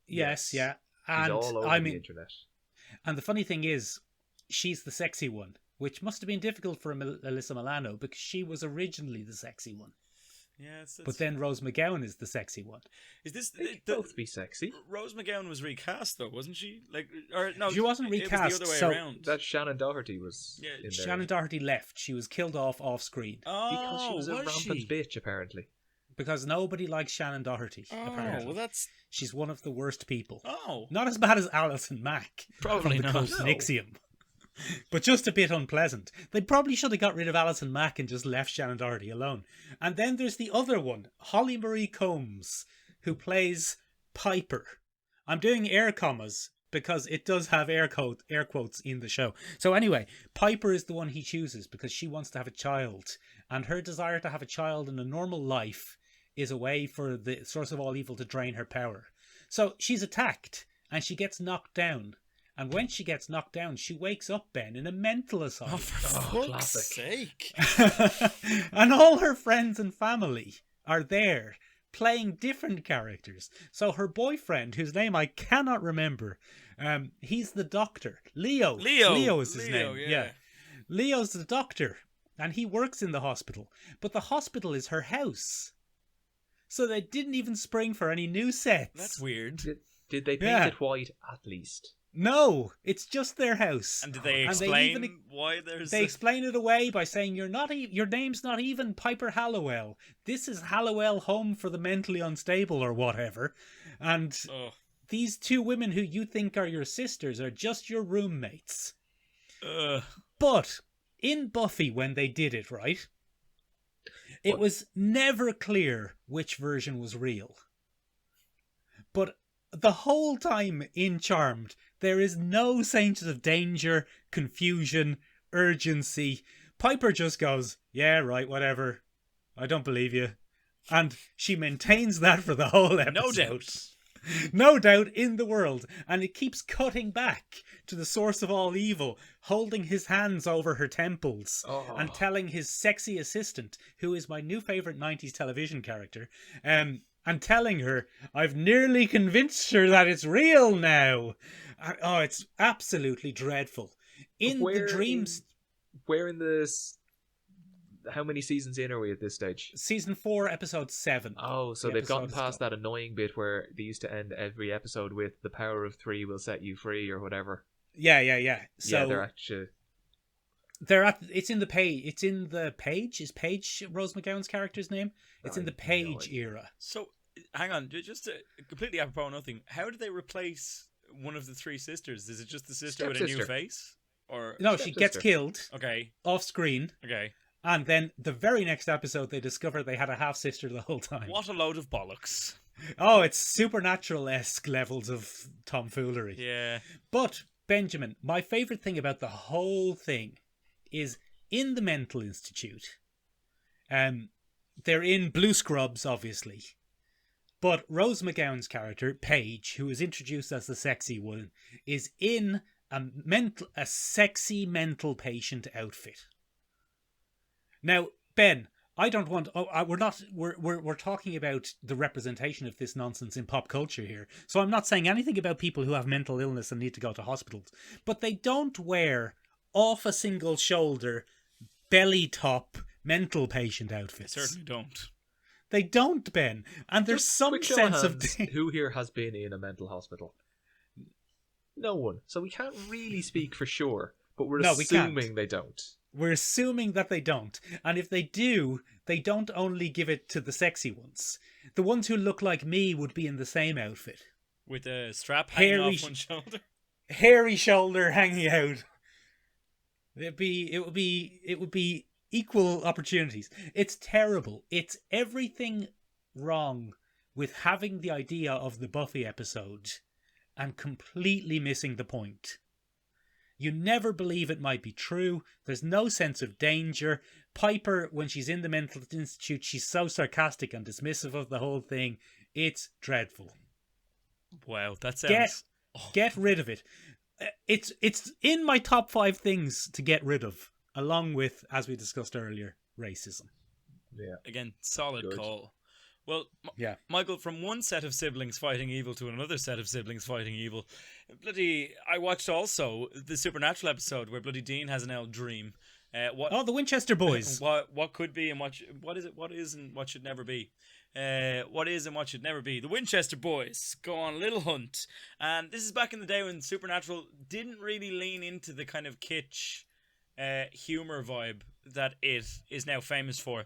Yes, Yes. yeah. She's And all over I the mean, internet. and the funny thing is, she's the sexy one, which must have been difficult for Alyssa Milano because she was originally the sexy one. Yeah, it's But then Rose McGowan is the sexy one. is this They could both be sexy. Rose McGowan was recast though, wasn't she? Like, or no, She wasn't It recast, was the other way so around. That Shannon Doherty was Yeah, in there. Shannon Doherty left. She was killed off screen Because she was a rampant she? bitch, apparently. because nobody likes Shannon Doherty. Oh, apparently. well, that's She's one of the worst people. oh, Not as bad as Alison Mack probably from the not. Cult Nixium, but just a bit unpleasant. They probably should have got rid of Alison Mack and just left Shannon Doherty alone. And then there's the other one, Holly Marie Combs, who plays Piper. I'm doing air commas because it does have air quotes in the show. So anyway, Piper is the one he chooses because she wants to have a child, and her desire to have a child in a normal life is a way for the source of all evil to drain her power. So she's attacked and she gets knocked down. And when she gets knocked down, she wakes up, Ben, in a mental asylum. Oh, for fuck's classic. sake! And all her friends and family are there playing different characters. So her boyfriend, whose name I cannot remember, he's the doctor. Leo is his name. yeah. Leo's the doctor, and he works in the hospital. But the hospital is her house. So they didn't even spring for any new sets. That's weird. Did they paint Yeah. it white at least? No, it's just their house. And did they And they explain even- why there's? They explain it away by saying your name's not even Piper Hallowell. This is Hallowell Home for the Mentally Unstable or whatever. And Oh, these 2 women who you think are your sisters are just your roommates. But in Buffy, when they did it, right, it What? was never clear which version was real. But the whole time in Charmed, there is no sense of danger, confusion, urgency. Piper just goes, yeah, right, whatever. I don't believe you. And she maintains that for the whole episode. no doubt. No doubt in the world. And it keeps cutting back to the source of all evil, holding his hands over her temples Oh. and telling his sexy assistant, who is my new favourite 90s television character, and telling her, I've nearly convinced her that it's real now. Oh, it's absolutely dreadful. In the dreams... Where in this... How many seasons in are we at this stage? Season 4, episode 7. Oh, so The they've gotten episode is past that annoying bit where they used to end every episode with "the power of 3 will set you free" or whatever. Yeah. So Yeah, they're actually... it's in the page. It's in the page. Is Paige Rose McGowan's character's name? It's in the I have no Page idea. era. So, hang on, just completely apropos of nothing. How did they replace one of the 3 sisters? Is it just the sister with a new Stepsister. face? Or No, she gets Stepsister. killed okay, off screen, okay. and then the very next episode they discover they had a half sister the whole time. What a load of bollocks! Oh, it's supernatural-esque levels of tomfoolery. Yeah. But Benjamin, my favorite thing about the whole thing is in the mental institute. They're in blue scrubs, obviously. But Rose McGowan's character, Paige, who is introduced as the sexy one, is in a sexy mental patient outfit. Now, Ben, I don't want. We're not. We're talking about the representation of this nonsense in pop culture here. So I'm not saying anything about people who have mental illness and need to go to hospitals. But they don't wear off a single shoulder, belly top mental patient outfits. They certainly don't. They don't, Ben. And there's Just some quick show sense of hands, who here has been in a mental hospital? No one. So we can't really speak for sure, but we're No, we can't. assuming they don't. We're assuming that they don't. And if they do, they don't only give it to the sexy ones. The ones who look like me would be in the same outfit. With a strap hanging Hairy off one shoulder. Hairy shoulder hanging out. It would be equal opportunities. It's terrible. It's everything wrong with having the idea of the Buffy episode and completely missing the point. You never believe it might be true. There's no sense of danger. Piper, when she's in the mental institute, she's so sarcastic and dismissive of the whole thing. It's dreadful. Wow, that sounds... Get rid of it. It's in my top 5 things to get rid of, along with, as we discussed earlier, racism. Yeah. Again, solid Good. call. Well, Yeah. Michael, from one set of siblings fighting evil to another set of siblings fighting evil, I watched also the Supernatural episode where bloody Dean has an old dream. The Winchester boys. What could be and what is and what should never be. What is and what should never be. The Winchester boys go on a little hunt, and this is back in the day when Supernatural didn't really lean into the kind of kitsch humor vibe that it is now famous for.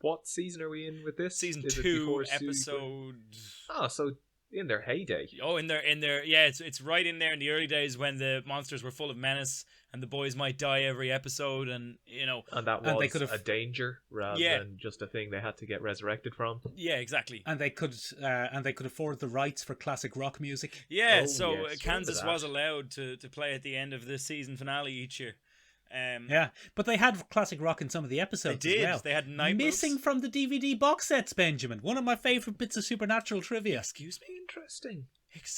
What season are we in with this? Season Is it 2, before episode... Oh, so in their heyday. Oh, in their yeah, it's right in there in the early days when the monsters were full of menace and the boys might die every episode, and And that And they was could've- a danger rather than just a thing they had to get resurrected from. yeah, exactly. And they could afford the rights for classic rock music. Yeah, Oh, so yes, Kansas remember was that. allowed to play at the end of the season finale each year. Yeah, but they had classic rock in some of the episodes. They did. As well. They had night missing moves. from the DVD box sets. Benjamin, one of my favorite bits of Supernatural trivia. Excuse me. Interesting.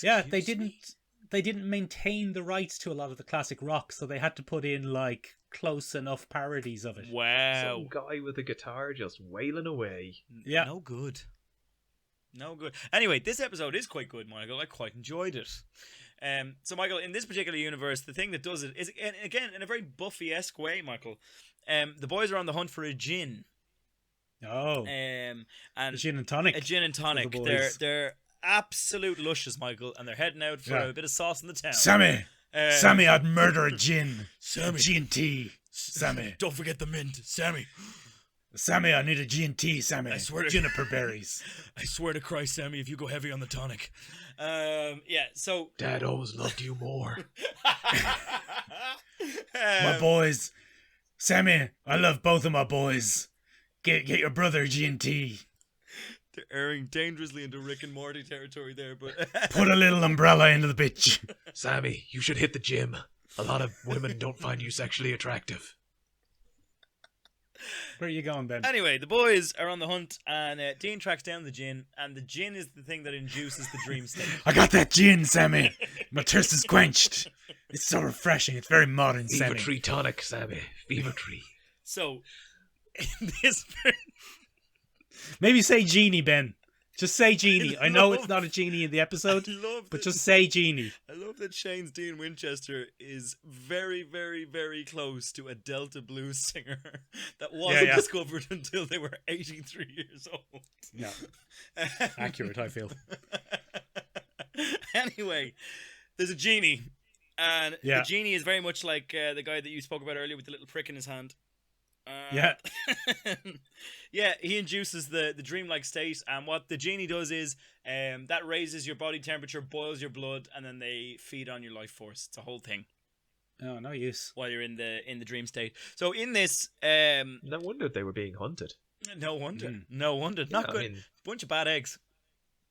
Yeah, they Excuse me? didn't maintain the rights to a lot of the classic rock, so they had to put in like close enough parodies of it. Wow. Some guy with a guitar just wailing away. Yeah. No good. Anyway, this episode is quite good, Michael. I quite enjoyed it. So, Michael, in this particular universe, the thing that does it is, again, in a very Buffy-esque way, Michael, the boys are on the hunt for a gin. Oh, And a gin and tonic. A gin and tonic. for the boys. They're absolute lushes, Michael, and they're heading out for a bit of sauce in the town. Sammy, Um, I'd murder a gin. Sammy. G&T. Sammy, Don't forget the mint, Sammy. I need a G&T, Sammy. I swear to- Juniper berries. I swear to Christ, Sammy, if you go heavy on the tonic. Yeah, so... Dad always loved you more. My boys. Sammy, I love both of my boys. Get your brother G&T. They're erring dangerously into Rick and Morty territory there, but... Put a little umbrella into the bitch. Sammy, you should hit the gym. A lot of women don't find you sexually attractive. Where are you going, Ben? Anyway, the boys are on the hunt, and Dean tracks down the gin, and the gin is the thing that induces the dream state. I got that gin, Sammy. My thirst is quenched. It's so refreshing. It's very modern, Fever Sammy. tree tonic, Sammy. Fever tree. So, in this... Maybe say genie, Ben. Just say genie. I know it's love- not a genie in the episode, I love but that- just say genie. I love that Shane's Dean Winchester is very, very, very close to a Delta blues singer that wasn't yeah. discovered until they were 83 years old. No. Accurate, I feel. Anyway, there's a genie, and Yeah. the genie is very much like the guy that you spoke about earlier with the little prick in his hand. Yeah. Yeah, he induces the dreamlike state, and what the genie does is that raises your body temperature, boils your blood, and then they feed on your life force. It's a whole thing Oh, no use. while you're in the dream state. So in this, No wonder they were being hunted. no wonder, Mm. no wonder, not Yeah, good. I mean, Bunch of bad eggs.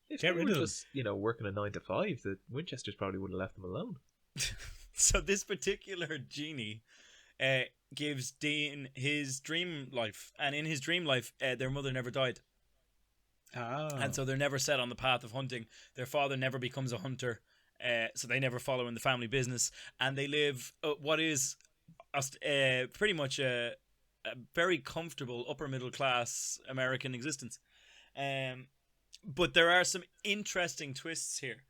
if Get they rid were of them. just, working a 9 to 5, the Winchesters probably would have left them alone. So this particular genie gives Dean his dream life, and in his dream life, their mother never died. Oh. And so they're never set on the path of hunting. Their father never becomes a hunter. so they never follow in the family business, and they live what is pretty much a very comfortable upper middle class American existence. But there are some interesting twists here,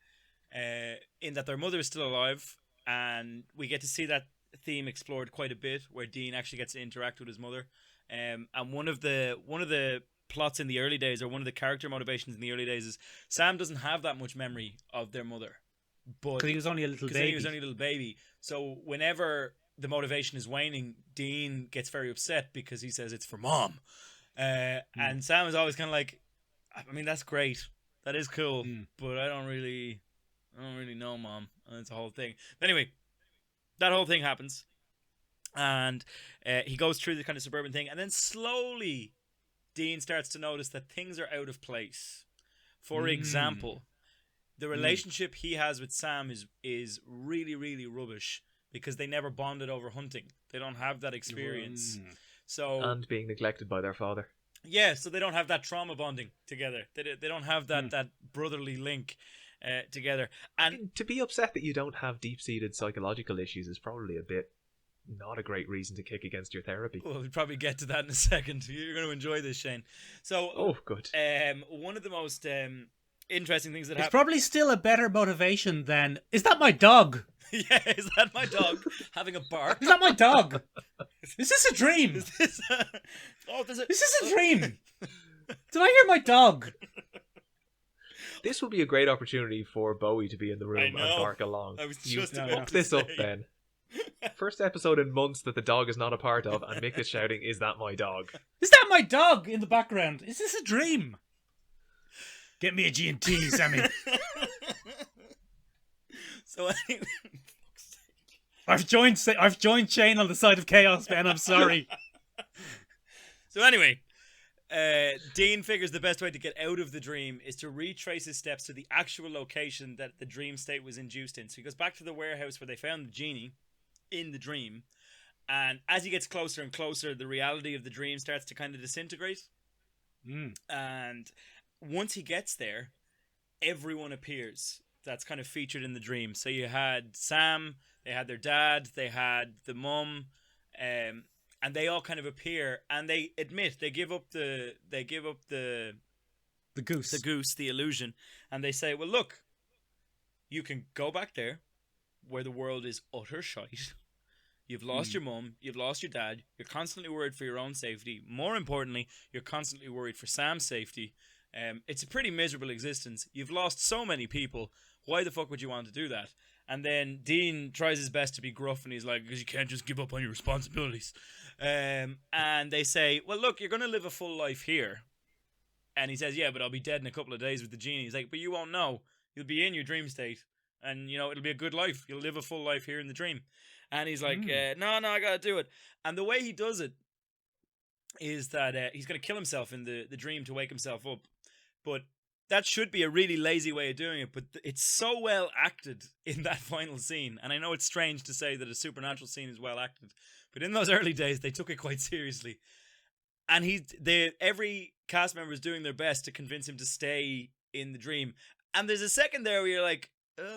in that their mother is still alive, and we get to see that theme explored quite a bit, where Dean actually gets to interact with his mother. And one of the plots in the early days, or one of the character motivations in the early days, is Sam doesn't have that much memory of their mother, but Because he was only a little baby. So whenever the motivation is waning, Dean gets very upset because he says it's for mom, and Sam is always kind of like, I mean, that's great, that is cool, but I don't really know, mom. And it's a whole thing. But anyway, that whole thing happens, and he goes through the kind of suburban thing, and then slowly Dean starts to notice that things are out of place. For example, the relationship he has with Sam is really, really rubbish, because they never bonded over hunting. They don't have that experience. So, and being neglected by their father. Yeah, so they don't have that trauma bonding together. They don't have that brotherly link together. And to be upset that you don't have deep-seated psychological issues is probably a bit not a great reason to kick against your therapy. Well, we'll probably get to that in a second. You're going to enjoy this, Shane. So, good. One of the most interesting things that It's happened... probably still a better motivation than, is that my dog? Yeah, is that my dog having a bark? Is that my dog? Is this a dream? Is this Is this a dream? Did I hear my dog? This would be a great opportunity for Bowie to be in the room and bark along. I was just about Up to this say. up, Ben. First episode in months that the dog is not a part of, and Mick is shouting, "Is that my dog?" Is that my dog in the background? Is this a dream? Get me a G&T, Sammy. So anyway, I've joined Shane on the side of chaos, Ben. I'm sorry. So anyway, Dean figures the best way to get out of the dream is to retrace his steps to the actual location that the dream state was induced in. So he goes back to the warehouse where they found the genie in the dream, and as he gets closer and closer, the reality of the dream starts to kind of disintegrate. And once he gets there, everyone appears that's kind of featured in the dream. So you had Sam, they had their dad, they had the mum, and they all kind of appear, and they admit they give up the goose, the illusion, and they say, well, look, you can go back there where the world is utter shite. You've lost your mum, you've lost your dad, you're constantly worried for your own safety. More importantly, you're constantly worried for Sam's safety. It's a pretty miserable existence. You've lost so many people. Why the fuck would you want to do that? And then Dean tries his best to be gruff, and he's like, because you can't just give up on your responsibilities. And they say, well, look, you're going to live a full life here. And he says, yeah, but I'll be dead in a couple of days with the genie. He's like, but you won't know. You'll be in your dream state, and, you know, it'll be a good life. You'll live a full life here in the dream. And he's like, no, I got to do it. And the way he does it is that he's going to kill himself in the dream to wake himself up. But that should be a really lazy way of doing it, but it's so well acted in that final scene. And I know it's strange to say that a supernatural scene is well acted, but in those early days, they took it quite seriously. And every cast member is doing their best to convince him to stay in the dream. And there's a second there where you're like,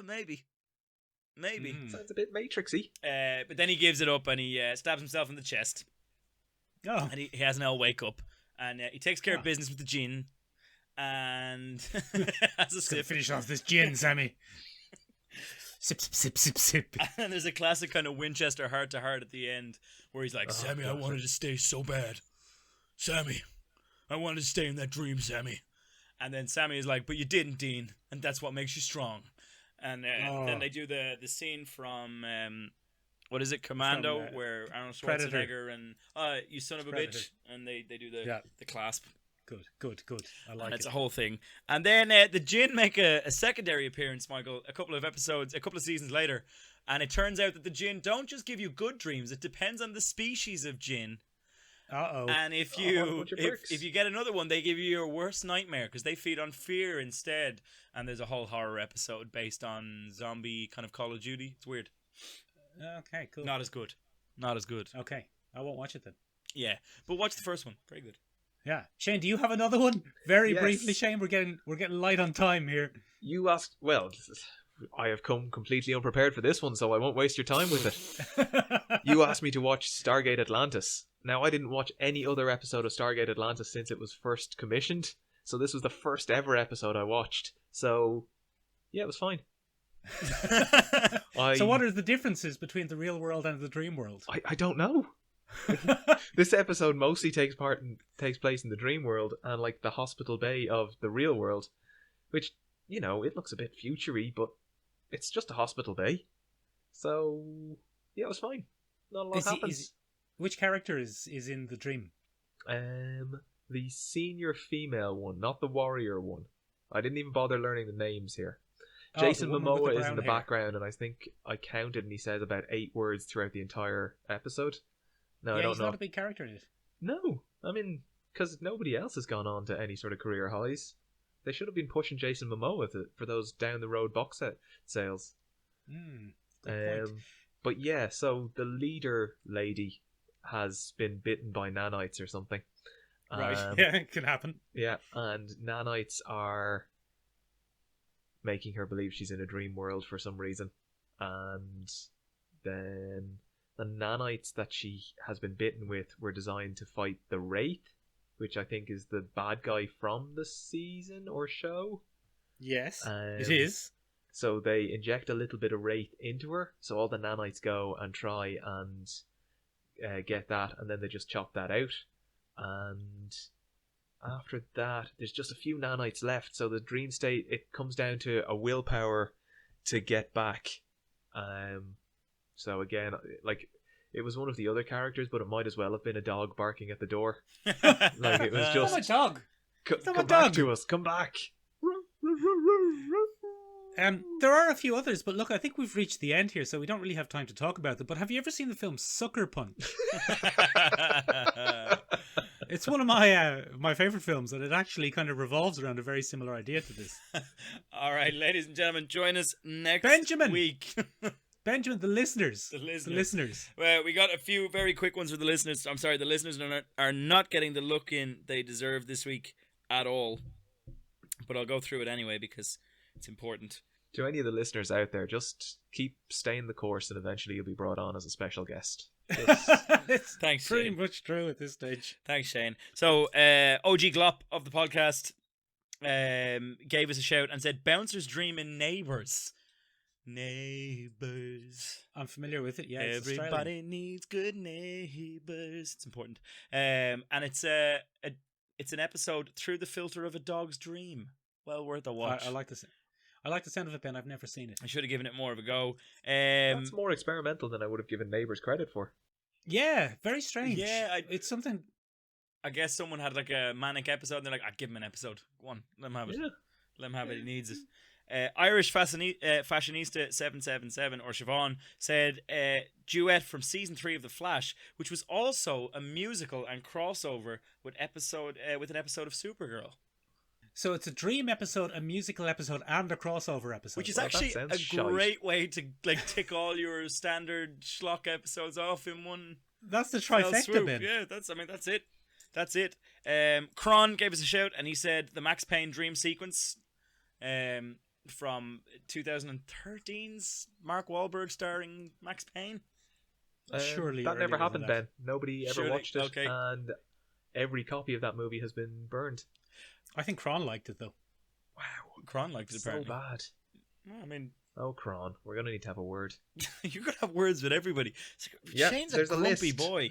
maybe. Sounds a bit Matrixy. But then he gives it up, and he stabs himself in the chest. Oh. And he has an L wake up. And he takes care of business with the gin. And has a sip. Finish off this gin, Sammy. Sip, sip, sip, sip, sip. And there's a classic kind of Winchester heart-to-heart at the end, where he's like, Sammy, I wanted to stay so bad. Sammy, I wanted to stay in that dream, Sammy. And then Sammy is like, but you didn't, Dean, and that's what makes you strong. And then they do the scene from, what is it, Commando, where Arnold Schwarzenegger and, you son of a bitch, and they do the clasp. Good. I like it. It's a whole thing. And then the Jinn make a secondary appearance, Michael, a couple of seasons later. And it turns out that the Jinn don't just give you good dreams. It depends on the species of Jinn. Uh-oh. And if you get another one, they give you your worst nightmare, because they feed on fear instead. And there's a whole horror episode based on zombie kind of Call of Duty. It's weird. Okay, cool. Not as good. Okay, I won't watch it then. Yeah, but watch the first one. Very good. Yeah, Shane, do you have another one? Very Yes. briefly, Shane. We're getting light on time here. You asked, well, I have come completely unprepared for this one, so I won't waste your time with it. You asked me to watch Stargate Atlantis. Now, I didn't watch any other episode of Stargate Atlantis since it was first commissioned, so this was the first ever episode I watched. So, yeah, it was fine. So what are the differences between the real world and the dream world? I don't know. This episode mostly takes place in the dream world and like the hospital bay of the real world, which, you know, it looks a bit futury, but it's just a hospital bay. So yeah, it was fine. Not a lot happens. Which character is in the dream? The senior female one, not the warrior one. I didn't even bother learning the names here. Jason Momoa is in the background, and I think I counted, and he says about 8 words throughout the entire episode. No, I don't know. He's not a big character in it. No, I mean, because nobody else has gone on to any sort of career highs. They should have been pushing Jason Momoa with it for those down the road box set sales. Good point. But yeah, so the leader lady has been bitten by nanites or something. Right, yeah, it can happen. Yeah, and nanites are making her believe she's in a dream world for some reason. And then the nanites that she has been bitten with were designed to fight the Wraith, which I think is the bad guy from the season or show. Yes, it is. So they inject a little bit of Wraith into her, so all the nanites go and try and get that, and then they just chop that out. And after that, there's just a few nanites left, so the dream state, it comes down to a willpower to get back. So again, like, it was one of the other characters, but it might as well have been a dog barking at the door. Like, it was just... It's not a dog! Come back to us, come back! There are a few others, but look, I think we've reached the end here, so we don't really have time to talk about them. But have you ever seen the film Sucker Punch? It's one of my favourite films, and it actually kind of revolves around a very similar idea to this. All right, ladies and gentlemen, join us next week. Benjamin, the listeners. Well, we got a few very quick ones for the listeners. I'm sorry, the listeners are not getting the look in they deserve this week at all. But I'll go through it anyway because it's important. To any of the listeners out there, just keep staying the course and eventually you'll be brought on as a special guest. Thanks, pretty much true at this stage. Thanks, Shane. So, OG Glop of the podcast gave us a shout and said, Bouncer's dream in Neighbours. Neighbours. I'm familiar with it, yeah. Everybody needs good neighbours. It's important. And it's an episode through the filter of a dog's dream. Well worth a watch. I like this. I like the sound of it, Ben. I've never seen it. I should have given it more of a go. That's more experimental than I would have given Neighbours credit for. Yeah, very strange. Yeah, it's something... I guess someone had like a manic episode and they're like, I'd give him an episode. Go on, let him have it. Yeah. Let him have it, he needs it. Irish Fashionista 777 or Siobhan said duet from season 3 of The Flash, which was also a musical and crossover with an episode of Supergirl. So it's a dream episode, a musical episode, and a crossover episode. Which is actually a great way to like tick all your standard schlock episodes off in one. That's the trifecta, Ben. Yeah, that's it. That's it. Kron gave us a shout and he said the Max Payne dream sequence from 2013's Mark Wahlberg starring Max Payne. Surely that never happened, Ben. Nobody ever watched it, okay. And every copy of that movie has been burned. I think Kron liked it though. Wow, Kron liked it apparently. So bad. I mean, oh, Kron, we're gonna need to have a word. You're gonna have words with everybody. Yeah, Shane's a grumpy boy.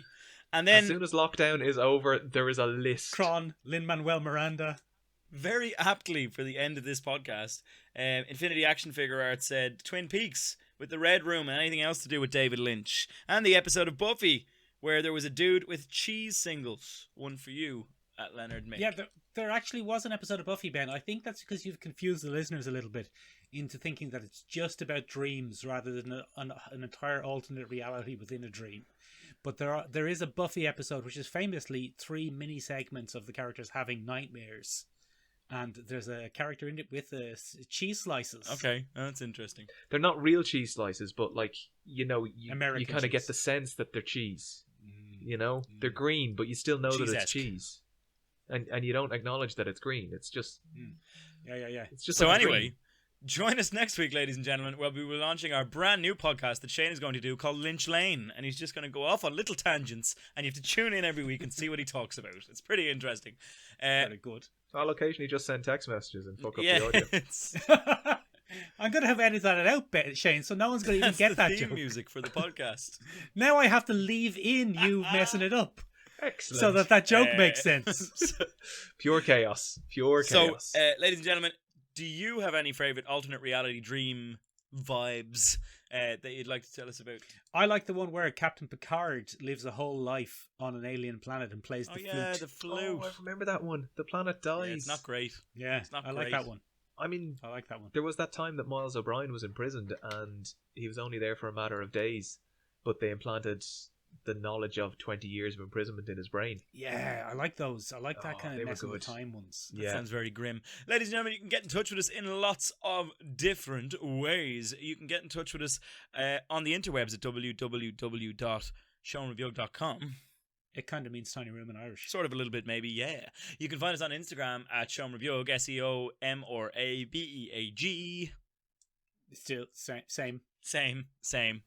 And then, as soon as lockdown is over, there is a list. Kron, Lin-Manuel Miranda. Very aptly for the end of this podcast, Infinity Action Figure Art said Twin Peaks with the Red Room and anything else to do with David Lynch, and the episode of Buffy where there was a dude with cheese singles. One for you at Leonard Mick. Yeah, there actually was an episode of Buffy, Ben. I think that's because you've confused the listeners a little bit into thinking that it's just about dreams rather than an entire alternate reality within a dream. But there is a Buffy episode which is famously 3 mini segments of the characters having nightmares. And there's a character in it with cheese slices. Okay, that's interesting. They're not real cheese slices, but like, you kind cheese. of get the sense that they're cheese. You know, they're green, but you still know that it's cheese. And you don't acknowledge that it's green. It's just yeah. It's just so like anyway, Join us next week, ladies and gentlemen, where we will be launching our brand new podcast that Shane is going to do called Lynch Lane. And he's just going to go off on little tangents, and you have to tune in every week and see what he talks about. It's pretty interesting. Very good. I'll occasionally just send text messages and fuck up Yeah, the audio. it's I'm going to have edited that out, Shane, so no one's going to even get the that theme joke. music for the podcast. Now I have to leave in you messing it up Excellent. so that joke makes sense. Pure chaos. Pure chaos. So, ladies and gentlemen, do you have any favorite alternate reality dream vibes that you'd like to tell us about? I like the one where Captain Picard lives a whole life on an alien planet and plays the flute. The flute. Oh, I remember that one. The planet dies. Yeah, it's not great. Yeah, It's not I like great. that one. I mean, I like that one. there was that time that Miles O'Brien was imprisoned and he was only there for a matter of days, but they implanted the knowledge of 20 years of imprisonment in his brain. Yeah, I like those. I like that Oh, kind they of were messing with good. time ones. That sounds very grim. Ladies and gentlemen, you can get in touch with us in lots of different ways. You can get in touch with us on the interwebs at www.seanreviewg.com. It kind of means tiny room in Irish. Sort of a little bit, maybe, yeah. You can find us on Instagram at seanreviewg, SEOMORABEAG. Still, same. Same.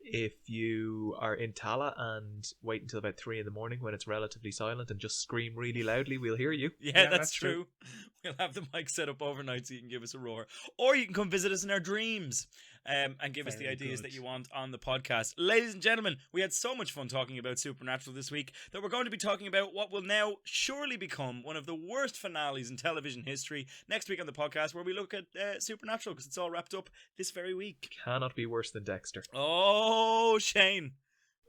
If you are in Tala and wait until about 3 in the morning when it's relatively silent and just scream really loudly, we'll hear you. Yeah, Yeah, that's that's true. We'll have the mic set up overnight so you can give us a roar. Or you can come visit us in our dreams and give us the Very ideas good. that you want on the podcast. Ladies and gentlemen, we had so much fun talking about Supernatural this week that we're going to be talking about what will now surely become one of the worst finales in television history next week on the podcast, where we look at Supernatural because it's all wrapped up this very week. Cannot be worse than Dexter. Oh, Shane.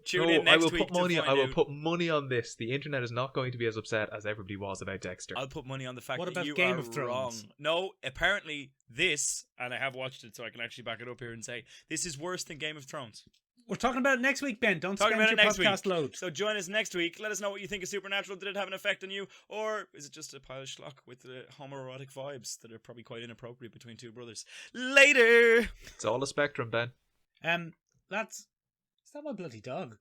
Tune No, in next I will week put money. to I find will out. put money on this. The internet is not going to be as upset as everybody was about Dexter. I'll put money on the fact What that about you Game are of Thrones? wrong. No, apparently this, and I have watched it, so I can actually back it up here and say this is worse than Game of Thrones. We're talking about it next week, Ben. Don't Talking spend about your it next podcast week. load. So join us next week. Let us know what you think of Supernatural. Did it have an effect on you, or is it just a pile of schlock with the homoerotic vibes that are probably quite inappropriate between two brothers? Later. It's all a spectrum, Ben. That's... Is that my bloody dog?